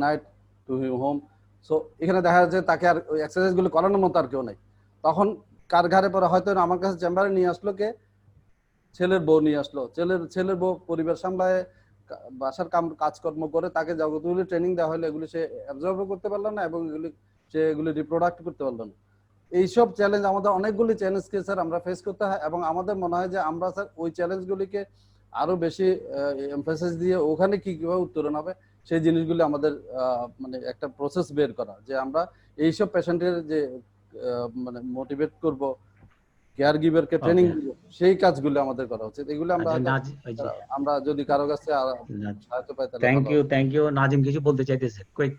night to his home. So এখানে দেখা যাচ্ছে তাকে আর ওই exercise গুলো করানোর মতো আর কেউ নাই। তখন কার ঘাড়ে পরে হয়তো আমার কাছে চেম্বারে নিয়ে আসলো কে, ছেলের বউ নিয়ে আসলো, ছেলের বউ পরিবার সামলায় বাসার কাজকর্ম করে তাকে যতগুলি ট্রেনিং দেওয়া হলো এগুলি সে অ্যাবজর্ব করতে পারলো না এবং এগুলি রিপ্রোডাক্ট করতে পারলো না। এইসব চ্যালেঞ্জ আমাদের অনেকগুলি চ্যালেঞ্জকে স্যার আমরা ফেস করতে হয় এবং আমাদের মনে হয় যে আমরা স্যার ওই চ্যালেঞ্জগুলিকে আরো বেশি এমফাসিস দিয়ে ওখানে কিভাবে উত্তরণ হবে সেই জিনিসগুলি আমাদের মানে একটা প্রসেস বের করা, যে আমরা এইসব পেশেন্টের যে মানে মোটিভেট করব, কেয়ার গিভারকে ট্রেনিং দিব, সেই কাজগুলো আমাদের করা উচিত। এগুলো আমরা যদি কারো কাছে সাহায্য পাই তাহলে থ্যাংক ইউ নাজিম কিছু বলতে চাইতেছে কুইক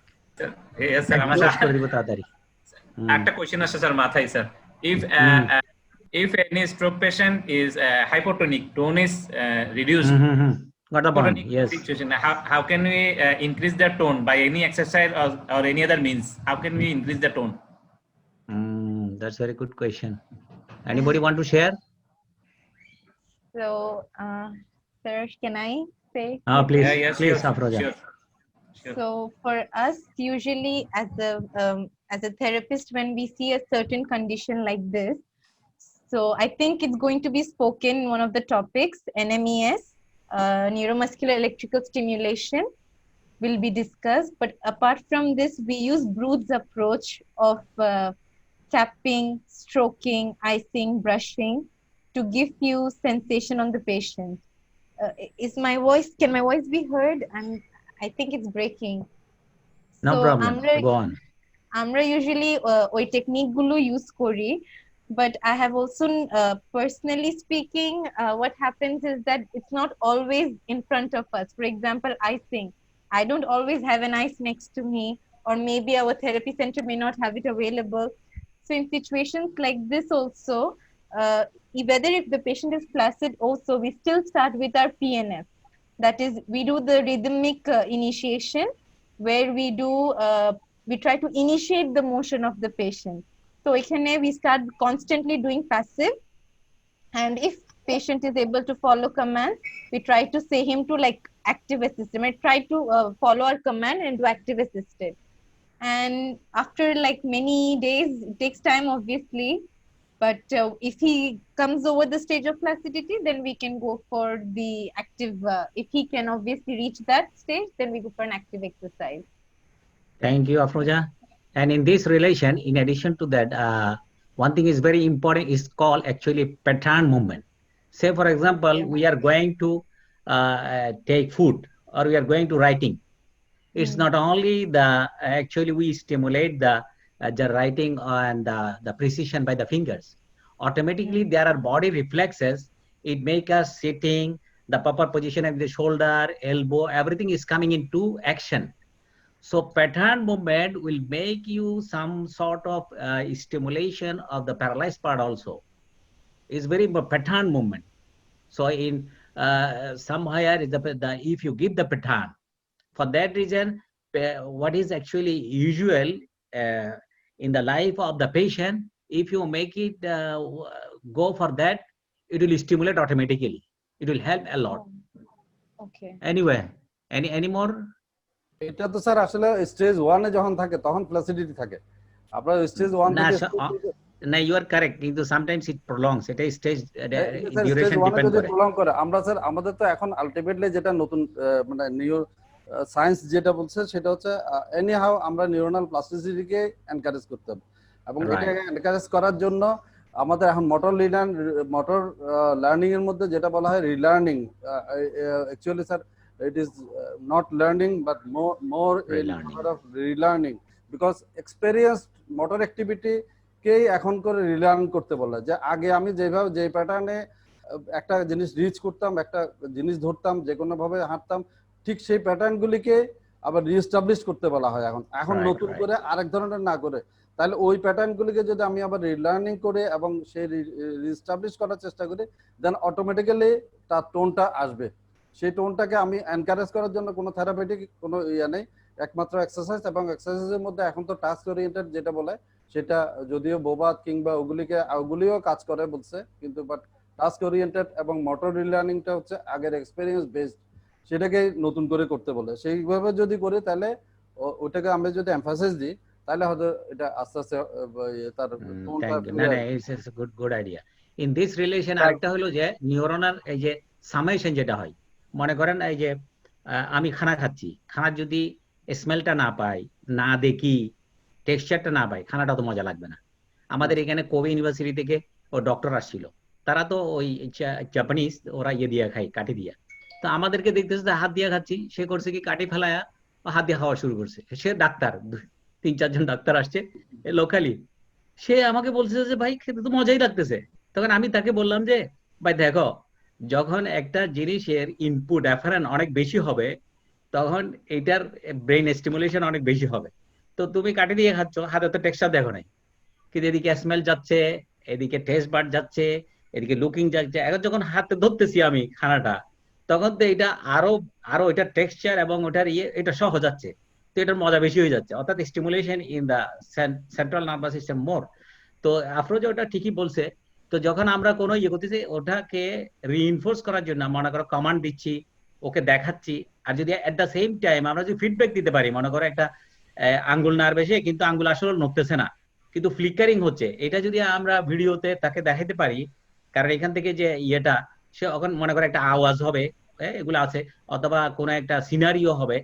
স্যার আমার করে দিব তাড়াতাড়ি। একটা কোশ্চেন আসছে স্যার মাথায় sir, if any stroke patient is hypotonic, tone is reduced, got a point, yes, situation, how can we increase the tone by any exercise or any other means? How can we increase the tone? That's very good question. Anybody want to share? So, sir, can I say? Please, yes, please, sure, Afroza. sure. So for us, usually as a therapist, when we see a certain condition like this, so I think it's going to be spoken one of the topics, NMES, neuromuscular electrical stimulation will be discussed. But apart from this, we use Brude's approach of tapping, stroking, icing, brushing to give you sensation on the patient. Can my voice be heard? I think it's breaking. No problem. Go on. আমরা usually ওই technique গুলো use করি, but I have also personally speaking, what happens is that it's not always in front of us. For example, icing, I don't always have an ice next to me, or maybe our therapy center may not have it available. So in situations like this also, whether if the patient is flaccid also, we still start with our PNF. That is, we do the rhythmic initiation, where we try to initiate the motion of the patient. So we start constantly doing passive, and if patient is able to follow command, we try to say him to like active assisted. We try to follow our command and do active assisted. And after like many days, it takes time obviously, but if he comes over the stage of flaccidity, then we can go for the active. If he can obviously reach that stage, then we go for an active exercise. Thank you, Afroza. And in this relation, in addition to that, one thing is very important is called actually pattern movement. Say, for example, we are going to take food, or we are going to writing. It's not only actually we stimulate the writing and the precision by the fingers. Automatically, there are body reflexes. It makes us sitting, the proper position of the shoulder, elbow, everything is coming into action. So pattern movement will make you some sort of stimulation of the paralyzed part also. It's very pattern movement. So in somewhere if you give the pattern, for that reason, what is actually usual in the life of the patient, if you make it go for that, it will stimulate automatically. It will help a lot. Okay. Anyway, any more? এটা তো sir আসলে stage 1 এ যখন থাকে তখন flaccidity থাকে। আপনারা stage 1 থেকে না, you are correct, কিন্তু sometimes it prolongs, এটা স্টেজ ডিউরেশন ডিপেন্ড করে। প্রলং করে আমরা স্যার আমাদের তো এখন আলটিমেটলি যেটা নতুন মানে নিউ সায়েন্স যেটা বলছে সেটা হচ্ছে এনি হাউ আমরা নিউরনাল প্লাস্টিসিটিকে এনকারেজ করতে হবে, এবং এটা এনকারেজ করার জন্য আমাদের এখন মোটর লার্নিং এর মধ্যে যেটা বলা হয় relearning, actually sir it is not learning but more in sort of relearning, because experienced motor activity কে এখন করে রিলার্ন করতে বলা, যে আগে আমি যেভাবে যে প্যাটার্নে একটা জিনিস রিচ করতাম, একটা জিনিস ধরতাম, যে কোনো ভাবে হাঁটতাম, ঠিক সেই প্যাটার্ন গুলিকে আবার রিএস্টাবলিশ করতে বলা হয় এখন Right, নতুন right. করে আরেক ধরনের না করে, তাহলে ওই প্যাটার্নগুলিকে যদি আমি আবার রিলার্নিং করে এবং সেই রিএস্টাবলিশ করার চেষ্টা করি, দেন অটোমেটিক্যালি তার টোনটা আসবে। সেই টোনটাকে আমি এনকারেজ করার জন্য কোনো থেরাপিউটিক কোনো ইয়ে নেই, একমাত্র এক্সারসাইজ। এবং এক্সারসাইজের মধ্যে এখন তো টাস্ক ওরিয়েন্টেড যেটা বলে, সেটা যদিও বোবাদ কিংবা ওগুলিও কাজ করে বলছে, কিন্তু বাট টাস্ক ওরিয়েন্টেড এবং মোটর রিলার্নিংটা হচ্ছে আগের এক্সপেরিয়েন্স বেসড, সেটাকে নতুন করে করতে বলে। সেইভাবে যদি করি তাহলে ওটাকে আমরা যদি এমফাসিস দিই, তাহলে হয়তো এটা আস্তে আস্তে তার টোনটা Thank you. না, it's a good idea. In this relation, আরেকটা হলো যে নিউরনাল এই যে সামেশন যেটা হয়, মনে করেন এই যে আমি খানা খাচ্ছি, খানার যদি স্মেলটা না পাই, না দেখি, টেক্সচারটা না পাই, খানাটা তো মজা লাগবে না। আমাদের এখানে কোবে ইউনিভার্সিটি থেকে ও ডক্টর আসছিল, তারা তো ওই জাপানিজ, ওরা ইয়ে দিয়ে খায়, কাঠি দিয়া। তো আমাদেরকে দেখতেছে হাত দিয়ে খাচ্ছি, সে করছে কি কাঠি ফেলায়া হাত দিয়ে খাওয়া শুরু করছে। সে ডাক্তার, 3-4 জন ডাক্তার আসছে লোকালি, সে আমাকে বলছে যে ভাই খেতে তো মজাই লাগতেছে। তখন আমি তাকে বললাম যে ভাই দেখো, যখন একটা জিনিসের ইনপুট অ্যাফারেন্ট অনেক বেশি হবে, তখন এটার ব্রেন স্টিমুলেশন অনেক বেশি হবে। তো তুমি কাটি দিয়ে খাচ্ছ, হাতে তো টেক্সচার দেখো নাই, কিন্তু এদিকে স্মেল যাচ্ছে, এদিকে টেস্ট বাড যাচ্ছে, এদিকে লুকিং যাচ্ছে। এখন যখন হাতে ধরতেছি আমি খানাটা, তখন তো এটা আরো আরো এটা টেক্সচার এবং ওটার এটা সহজ যাচ্ছে, তো এটার মজা বেশি হয়ে যাচ্ছে, অর্থাৎ stimulation in the central nervous system more. তো আফরোজা ওটা ঠিকই বলছে। তো যখন আমরা কোনো করতেছি, ওটাকে রিইনফোর্স করার জন্য মনে করো কমান্ড দিচ্ছি, ওকে দেখাচ্ছি, আর যদি এট দা সেম টাইম আমরা যদি ফিডব্যাক দিতে পারি, মনে করো একটা আঙ্গুল নাড় বেশি, কিন্তু আঙ্গুল আসলে নড়তেছে না, কিন্তু ফ্লিকারিং হচ্ছে, এটা যদি আমরা ভিডিওতে তাকে দেখাতে পারি, কারণ এখান থেকে যে ইয়েটা, সে এখন মনে করে একটা আওয়াজ হবে, এগুলো আছে, অথবা কোনো একটা সিনারিও হবে,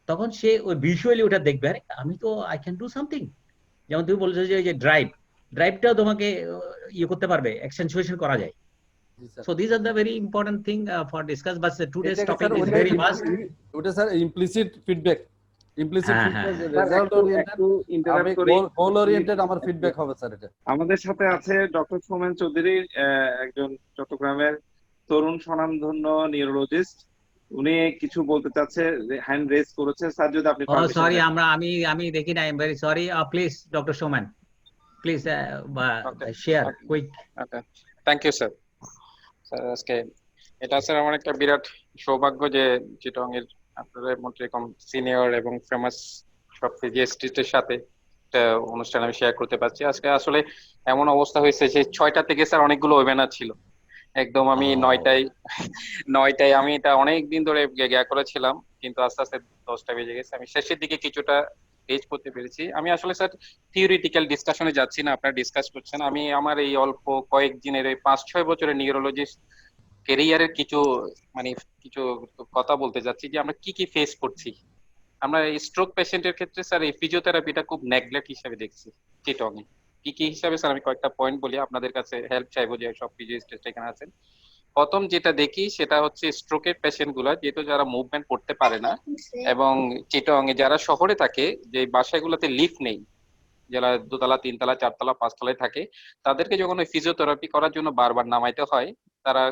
তখন সে ওই ভিজুয়ালি ওটা দেখবে, আরে আমি তো আই ক্যান ডু সামথিং। যেমন তুমি বলছো যে ড্রাইভটাও তোমাকে করতে পারবে, এক্সটেনসুয়েশন করা যায়। So these are the very important thing for discuss, but today's topic is very vast. ওটা স্যার ইমপ্লিসিট ফিডব্যাক, রেজাল্ট একটু interrupt ওরিয়েন্টেড, করি। গোল ওরিয়েন্টেড আমার ফিডব্যাক হবে স্যার এটা। আমাদের সাথে আছে ডক্টর সোমেন চৌধুরী, একজন চট্টগ্রামের তরুণ স্বনামধন্য নিউরোলজিস্ট। উনি কিছু বলতে চাচ্ছে, হ্যান্ড রেজ করেছে। স্যার যদি আপনি সরি, আমি দেখি না, I am very sorry. Please doctor Somen, please share quick. Thank you sir. Sir আজকে এটা স্যার আমার একটা বিরাট সৌভাগ্য যে চিটং এর আপনাদের মতো এরকম সিনিয়র এবং ফেমাস সব ফিজিওলজিস্টের সাথে একটা অনুষ্ঠান আমি শেয়ার করতে পারছি। আজকে আসলে এমন অবস্থা হয়েছে যে 6টা থেকে স্যার অনেকগুলো ওয়েবিনার ছিল, একদম আমি 9টায় আমি এটা অনেক দিন ধরে গ্যা করেছিলাম, কিন্তু আস্তে আস্তে 10টা বেজে গেছে। আমি শেষের দিকে কিছুটা রিচ করতে পেরেছি। আমি আসলে স্যার থিওরিটিক্যাল ডিসকাশনে যাচ্ছি না, আপনারা ডিসকাস করছেন। আমি আমার এই অল্প কয়েকদিনের এই 5-6 বছরের নিউরোলজিস্ট ক্যারিয়ারের কিছু কথা বলতে যাচ্ছি যে আমরা কি ফেস করছি। আমরা এই স্ট্রোক পেশেন্টের ক্ষেত্রে স্যার এই ফিজিওথেরাপিটা খুব নেগলেক্ট হিসেবে দেখছি চিটং এ। কি হিসাবে স্যার আমি কয়েকটা পয়েন্ট বলি, আপনাদের কাছে হেল্প চাইবো যে সব ফিজিওথেরাপিস্ট এখানে আছেন। প্রথম যেটা দেখি সেটা হচ্ছে স্ট্রোকের পেশেন্ট গুলা, যেহেতু যারা মুভমেন্ট করতে পারে না এবং চিটং এ যারা শহরে থাকে, যে বাসাগুলোতে লিফট নেই, যারা 2তলা 3তলা 4তলা 5তলায় থাকে, তাদেরকে যখন ওই ফিজিওথেরাপি করার জন্য বারবার নামাইতে হয়, তারা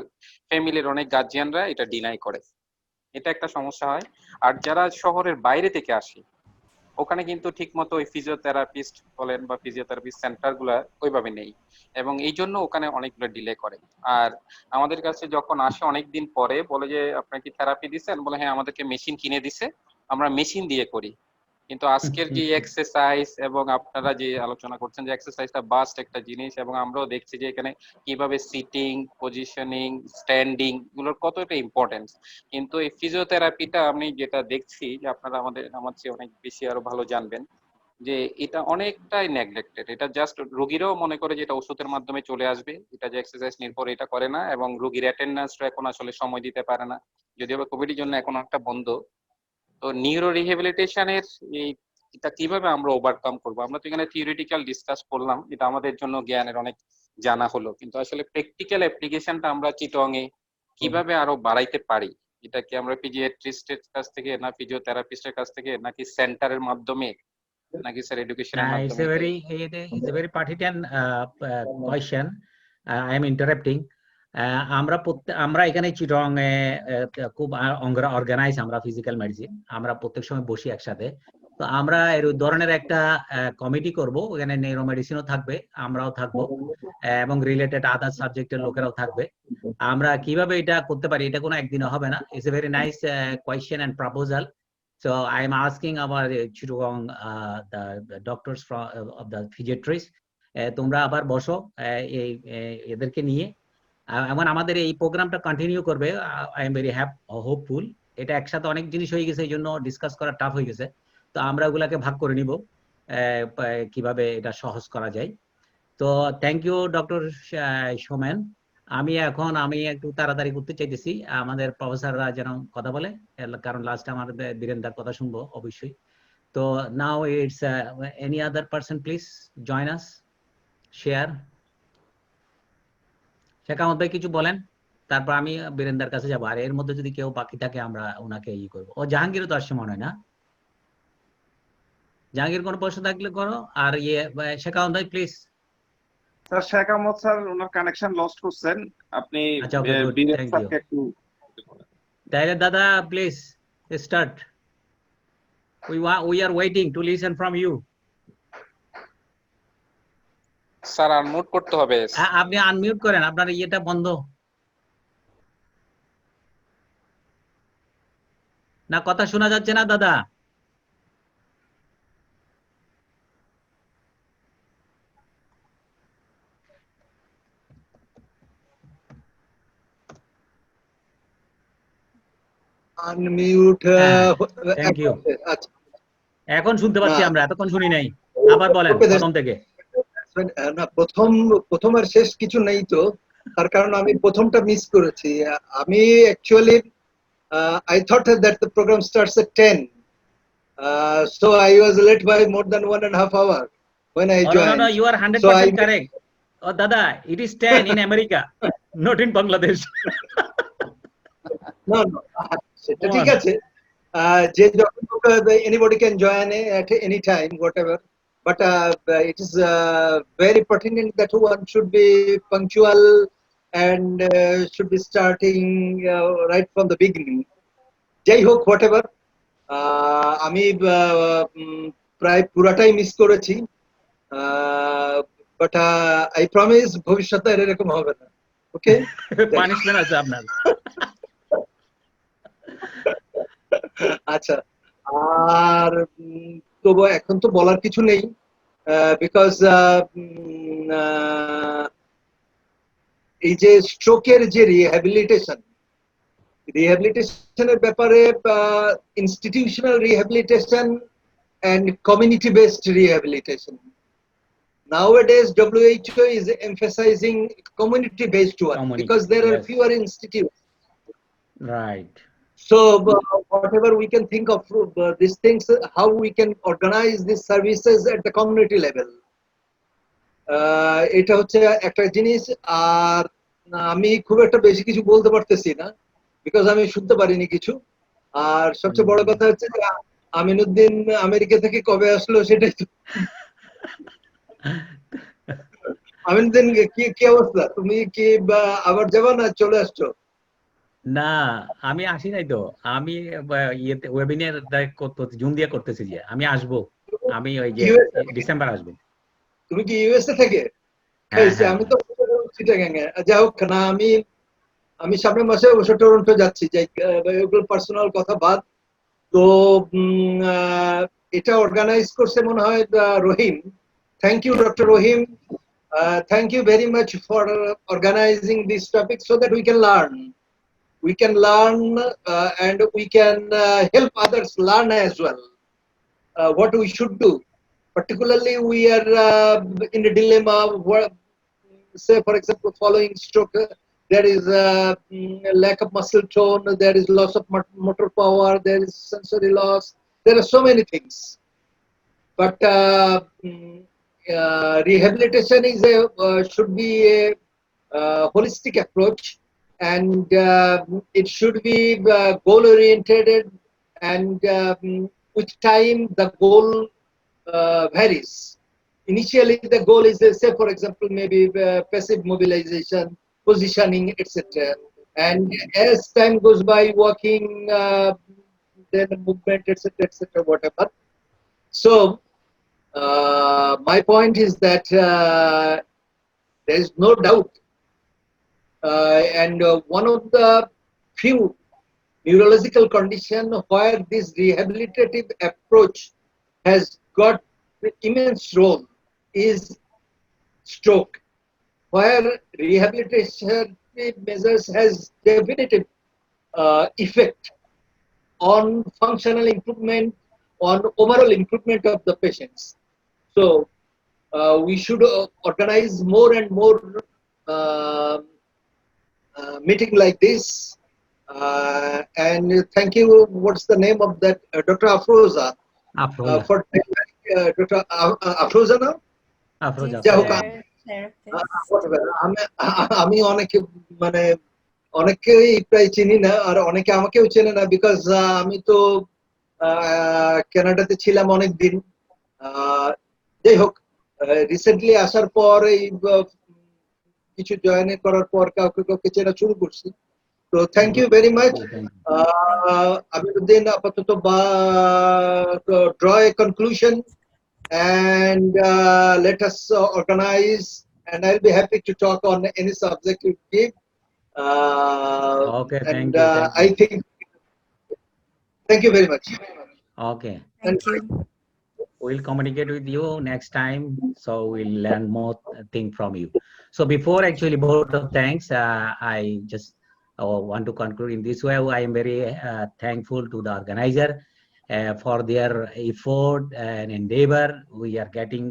ফ্যামিলির অনেক গার্জিয়ানরা এটা ডিনাই করে, এটা একটা সমস্যা হয়। আর যারা শহরের বাইরে থেকে আসে, ওখানে কিন্তু ঠিক মতো ওই ফিজিওথেরাপিস্ট বলেন বা ফিজিওথেরাপিস্ট সেন্টার গুলা ওইভাবে নেই, এবং এই জন্য ওখানে অনেকগুলো ডিলে করে। আর আমাদের কাছে যখন আসে অনেকদিন পরে বলে যে আপনার কি থেরাপি দিচ্ছেন, বলে হ্যাঁ আমাদেরকে মেশিন কিনে দিছে, আমরা মেশিন দিয়ে করি। কিন্তু আজকের যে এক্সারসাইজ এবং আপনারা যে আলোচনা করছেন যে এক্সারসাইজটা বাস্ট একটা জিনিস, এবং আমরাও দেখছি যে এখানে কিভাবে সিটিং, পজিশনিং, স্ট্যান্ডিং গুলোর কতটা ইম্পর্টেন্স। কিন্তু এই ফিজিওথেরাপিটা আমি যেটা দেখছি যে আপনারা আমার চেয়ে অনেক বেশি আরো ভালো জানবেন, যে এটা অনেকটাই নেগলেক্টেড। এটা জাস্ট রোগীরাও মনে করে যে এটা ওষুধের মাধ্যমে চলে আসবে, এটা যে এক্সারসাইজ নির্ভর এটা করে না, এবং রোগীর অ্যাটেন্ডেন্সটা এখন আসলে সময় দিতে পারে না, যদিও কোভিডের জন্য এখন একটা বন্ধ। তো নিউরো রিহ্যাবিলিটেশনের এটা কিভাবে আমরা ওভারকাম করবো? আমরা তো এখানে থিওরিটিক্যাল ডিসকাস করলাম, এটা আমাদের জন্য জ্ঞানের অনেক জানা হলো, কিন্তু আসলে প্র্যাকটিক্যাল অ্যাপ্লিকেশনটা আমরা চিটং এ কিভাবে আরো বাড়াইতে পারি? এটা কি আমরা ফিজিওথেরাপিস্টের কাছ থেকে, না ফিজিওথেরাপিস্টের কাছ থেকে, নাকি সেন্টারের মাধ্যমে, নাকি স্যার এডুকেশনের It's a মাধ্যমে? very pertinent question. I am interrupting. আমরা এখানে চিটং খুব অর্গানাইজ, আমরা ফিজিক্যাল মেডিসিন, আমরা প্রত্যেক সময় বসি একসাথে। তো আমরা এর ধরনের একটা কমিটি করব, ওখানে নিউরো মেডিসিনও থাকবে, আমরাও থাকবো, এবং রিলেটেড আদার সাবজেক্টের লোকেরাও থাকবে। আমরা কিভাবে এটা করতে পারি, এটা কোনো একদিনে হবে না। It's a very nice question and proposal. So I am asking our Chittagong the doctors from of the physiatrists, তোমরা আবার বসো এদেরকে নিয়ে, এবং আমাদের এই প্রোগ্রামটা কন্টিনিউ করবে। I am very hopeful. এটা একসাথে অনেক জিনিস হয়ে গেছে, এই জন্য ডিসকাস করা টাফ হয়ে গেছে। তো আমরা ওগুলাকে ভাগ করে নিব কিভাবে এটা সহজ করা যায়। তো থ্যাংক ইউ ডক্টর সোমেন। আমি একটু তাড়াতাড়ি করতে চাইতেছি, আমাদের প্রফেসররা যেন কথা বলে, কারণ লাস্ট আমাদের বীরেন্দার কথা শুনবো অবশ্যই। তো now it's any other person please join us, share. Sheikh Ahmad ভাই কিছু বলেন, তারপর আমি বীরেন্দার কাছে যাবো। আর এর মধ্যে যদি কেউ বাকি থাকে আমরা ওনাকে করবো। ও জাহাঙ্গীরও তো আসছে মনে হয় না? জাহাঙ্গীর কোনো প্রশ্ন থাকলে করো। আর শেখ আহমদ ভাই please. Sir Sheikh Ahmad sir ওনার কানেকশন লস্ট করছেন, আপনি আচ্ছা, okay, good, Biren thank you. স্যারকে একটু তাহলে দাদা please start, we are waiting to listen from you. Sir unmute করতে হবে। আপনি আনমিউট করেন, আপনার ইয়েটা বন্ধ না, কথা শোনা যাচ্ছে না দাদা। আনমিউট। Thank you. এখন শুনতে পাচ্ছি আমরা, এতক্ষণ শুনি নাই। আবার বলেন প্রথম থেকে। না, প্রথম আর শেষ কিছু নেই তো, তার কারণ আমি প্রথমটা মিস করেছি। আমি actually I thought that the program starts at 10, so I was late by more than 1.5 hours when I joined. No, you are 100% correct. Oh dada, it is 10 in America, not in Bangladesh. No, সেটা ঠিক আছে, যে anybody can join at any time, whatever. But it is very pertinent that one should be punctual and should be starting right from the beginning. যাই হোক, whatever, আমি প্রায় পুরাটাই miss করেছি, বাট আই প্রমিস ভবিষ্যতে এরকম হবে না। ওকে, পানিশমেন্ট আছে আপনার। আচ্ছা, আর তবু এখন তো বলার কিছু নেই, বিকজ এই যে স্ট্রোকের যে রিহ্যাবিলিটেশনের ব্যাপারে, institutional rehabilitation and community based rehabilitation, nowadays WHO is emphasizing community based one, because there are fewer institutes, right? So whatever we can think of these things, how we can organize these services at the community level, এটা হচ্ছে একটা জিনিস। আর আমি খুব একটা বেশি কিছু বলতে পারতেছি না, বিকজ আমি শুনতে পারিনি কিছু। আর সবচেয়ে বড় কথা হচ্ছে যে আমিনুদ্দিন আমেরিকা থেকে কবে আসলো সেটাই তো। আমিনুদ্দিন, কি অবস্থা? তুমি কি আবার যাবা না চলে আসছো? না, আমি আসি নাই তো, আমি ইয়েতে ওয়েবিনার জুম দিয়ে করতেছি। যে আমি আসবো, আমি ওই যে ডিসেম্বর আসবো। তুমি কি ইউএসএ থেকে? আমি তো চিটাগাঙে। যাই হোক না, আমি সামনের মাসে অবশ্য টরন্টো যাচ্ছি, যাই ওগুলো পার্সোনাল কথা বাদ। তো এটা অর্গানাইজ করছে মনে হয় Rahim. Thank you doctor Rahim, thank you very much for organising this topic, so that we can learn and we can help others learn as well what we should do. Particularly we are in a dilemma of, say for example, following stroke, there is lack of muscle tone, there is loss of motor power, there is sensory loss, there are so many things. But rehabilitation is should be a holistic approach, and it should be goal oriented, and with time the goal varies. Initially the goal is, say for example, maybe passive mobilization, positioning, etc. And as time goes by, walking, then movement, etc., whatever. So my point is that there is no doubt, and one of the few neurological condition where this rehabilitative approach has got immense role is stroke, where rehabilitation measures has definitive effect on functional improvement, on overall improvement of the patients. So we should organize more and more meeting like this. And thank you. What's the name of that? Dr. Afroza. Afroza. For Dr. Afroza now? Afroza. যাই হোক, Therapist. whatever. আমি অনেকে মানে অনেকেই প্রায় চিনি না, আর অনেকে আমাকেও চেনে না, বিকজ আমি তো কানাডাতে ছিলাম অনেকদিন। যাই হোক, রিসেন্টলি আসার পর এই কিছু জয়েন করার পর কাউকে কাউকে চেনা শুরু করছি। তো thank you very much. Amiruddin আপাতত draw a conclusion and let us organize, and I'll be happy to talk on any subject you give. Okay, and thank you. I think, thank you very much. Okay. Thank you. We'll communicate with you next time, so we'll learn more thing from you. So before actually vote of thanks, I just want to conclude in this way. I am very thankful to the organizer for their effort and endeavor. We are getting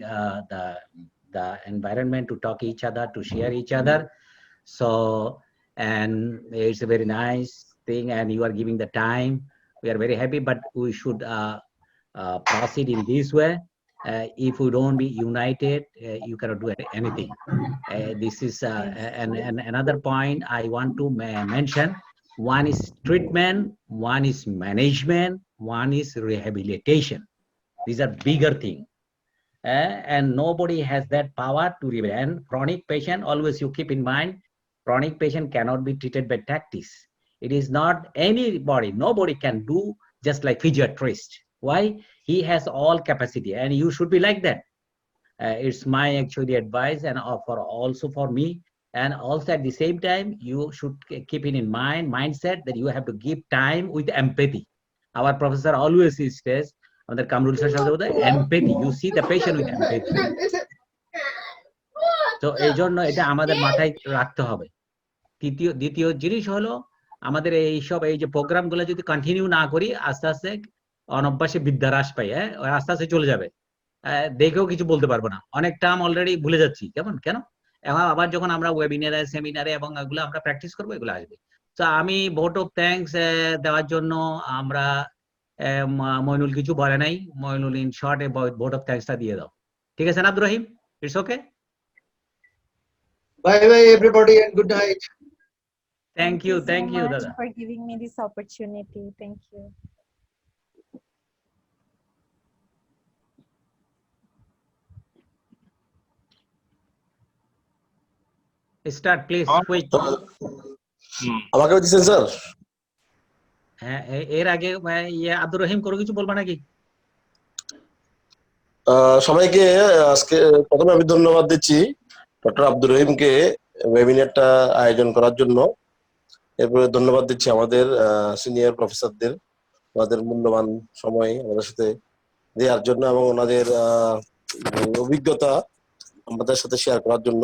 the environment to talk each other, to share each other. So, and it's a very nice thing, and you are giving the time. We are very happy, but we should proceed in this way. If we don't be united, you cannot do anything. This is and another point I want to mention. One is treatment, one is management, one is rehabilitation. These are bigger things. And nobody has that power to rehabilitate. And chronic patient, always you keep in mind, chronic patient cannot be treated by tactics. It is not anybody, nobody can do just like physiatrist. Why? He has all capacity, and you should be like that. It's my actually advice, and for also for me, and also at the same time, you should keep it in mindset that you have to give time with empathy. Our professor always says, আমাদের Kamrul sir সাথে বলতে empathy. You see the patient with empathy. তো এই জন্য এটা আমাদের মাথায় রাখতে হবে। দ্বিতীয় জিনিস হলো আমাদের এইসব এই যে প্রোগ্রামগুলো যদি কন্টিনিউ না করি, আস্তে আস্তে অনভ্যাসে বিদ্যা হ্রাস পাই, আস্তে আস্তে চলে যাবে, দেখেও কিছু বলতে পারবো না, অনেক টার্ম অলরেডি ভুলে যাচ্ছি। কেন এখন আবার যখন আমরা ওয়েবিনারে, সেমিনারে এবং এগুলো আমরা প্র্যাকটিস করবো, এগুলো আসবে। তো আমি ভোট অফ থ্যাঙ্কস দেওয়ার জন্য আমরা মইনুল কিছু বলে নাই, Moinul in short vote of থ্যাঙ্কসটা দিয়ে দাও, ঠিক আছে না Abdur Rahim? It's okay. Bye bye everybody and good night. Thank you, so Dada. much for giving me this opportunity. Thank you. Start please, quick. আমাকে দিচ্ছেন স্যার? হ্যাঁ, এর আগে আব্দুর রহিম কোনো কিছু বলবা নাকি? সবাইকে আজকে প্রথমে আমি ধন্যবাদ দিচ্ছি ডক্টর আব্দুর রহিমকে ওয়েবিনারটা আয়োজন করার জন্য। এরপরে ধন্যবাদ দিচ্ছি আমাদের সিনিয়র প্রফেসরদের, ওনাদের মূল্যবান সময় আমাদের সাথে দেওয়ার জন্য এবং ওনাদের অভিজ্ঞতা আমাদের সাথে শেয়ার করার জন্য।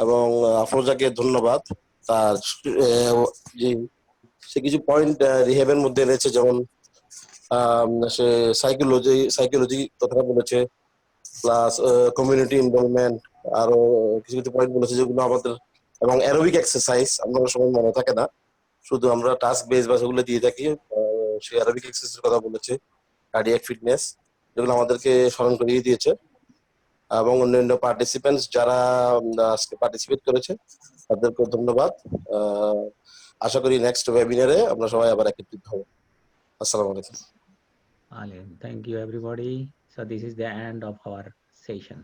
এবং আফরোজাকে ধন্যবাদ, তার যে সে কিছু পয়েন্ট রিহেবের মধ্যে এনেছে, যেমন সে সাইকোলজি কথাটা বলেছে, প্লাস কমিউনিটি ইনভলভমেন্ট, আরো কিছু কিছু পয়েন্ট বলেছে যেগুলো আমাদের, এবং অ্যারোবিক এক্সারসাইজ আমরা সময় মনে থাকে না, শুধু আমরা টাস্ক বেস বা সেগুলো দিয়ে থাকি। সে অ্যারোবিক এক্সারসাইজের কথা বলেছে, কার্ডিয়াক ফিটনেস, যেগুলো আমাদেরকে স্মরণ করিয়ে দিয়েছে। এবং অন্যান্য পার্টিসিপেন্টস যারা আজকে পার্টিসিপেট করেছে তাদেরকে ধন্যবাদ। আশা করি নেক্সট ওয়েবিনারে আমরা সবাই আবার একত্রিত হব। আসসালামু আলাইকুম। Thank you everybody. So this is the end of our session.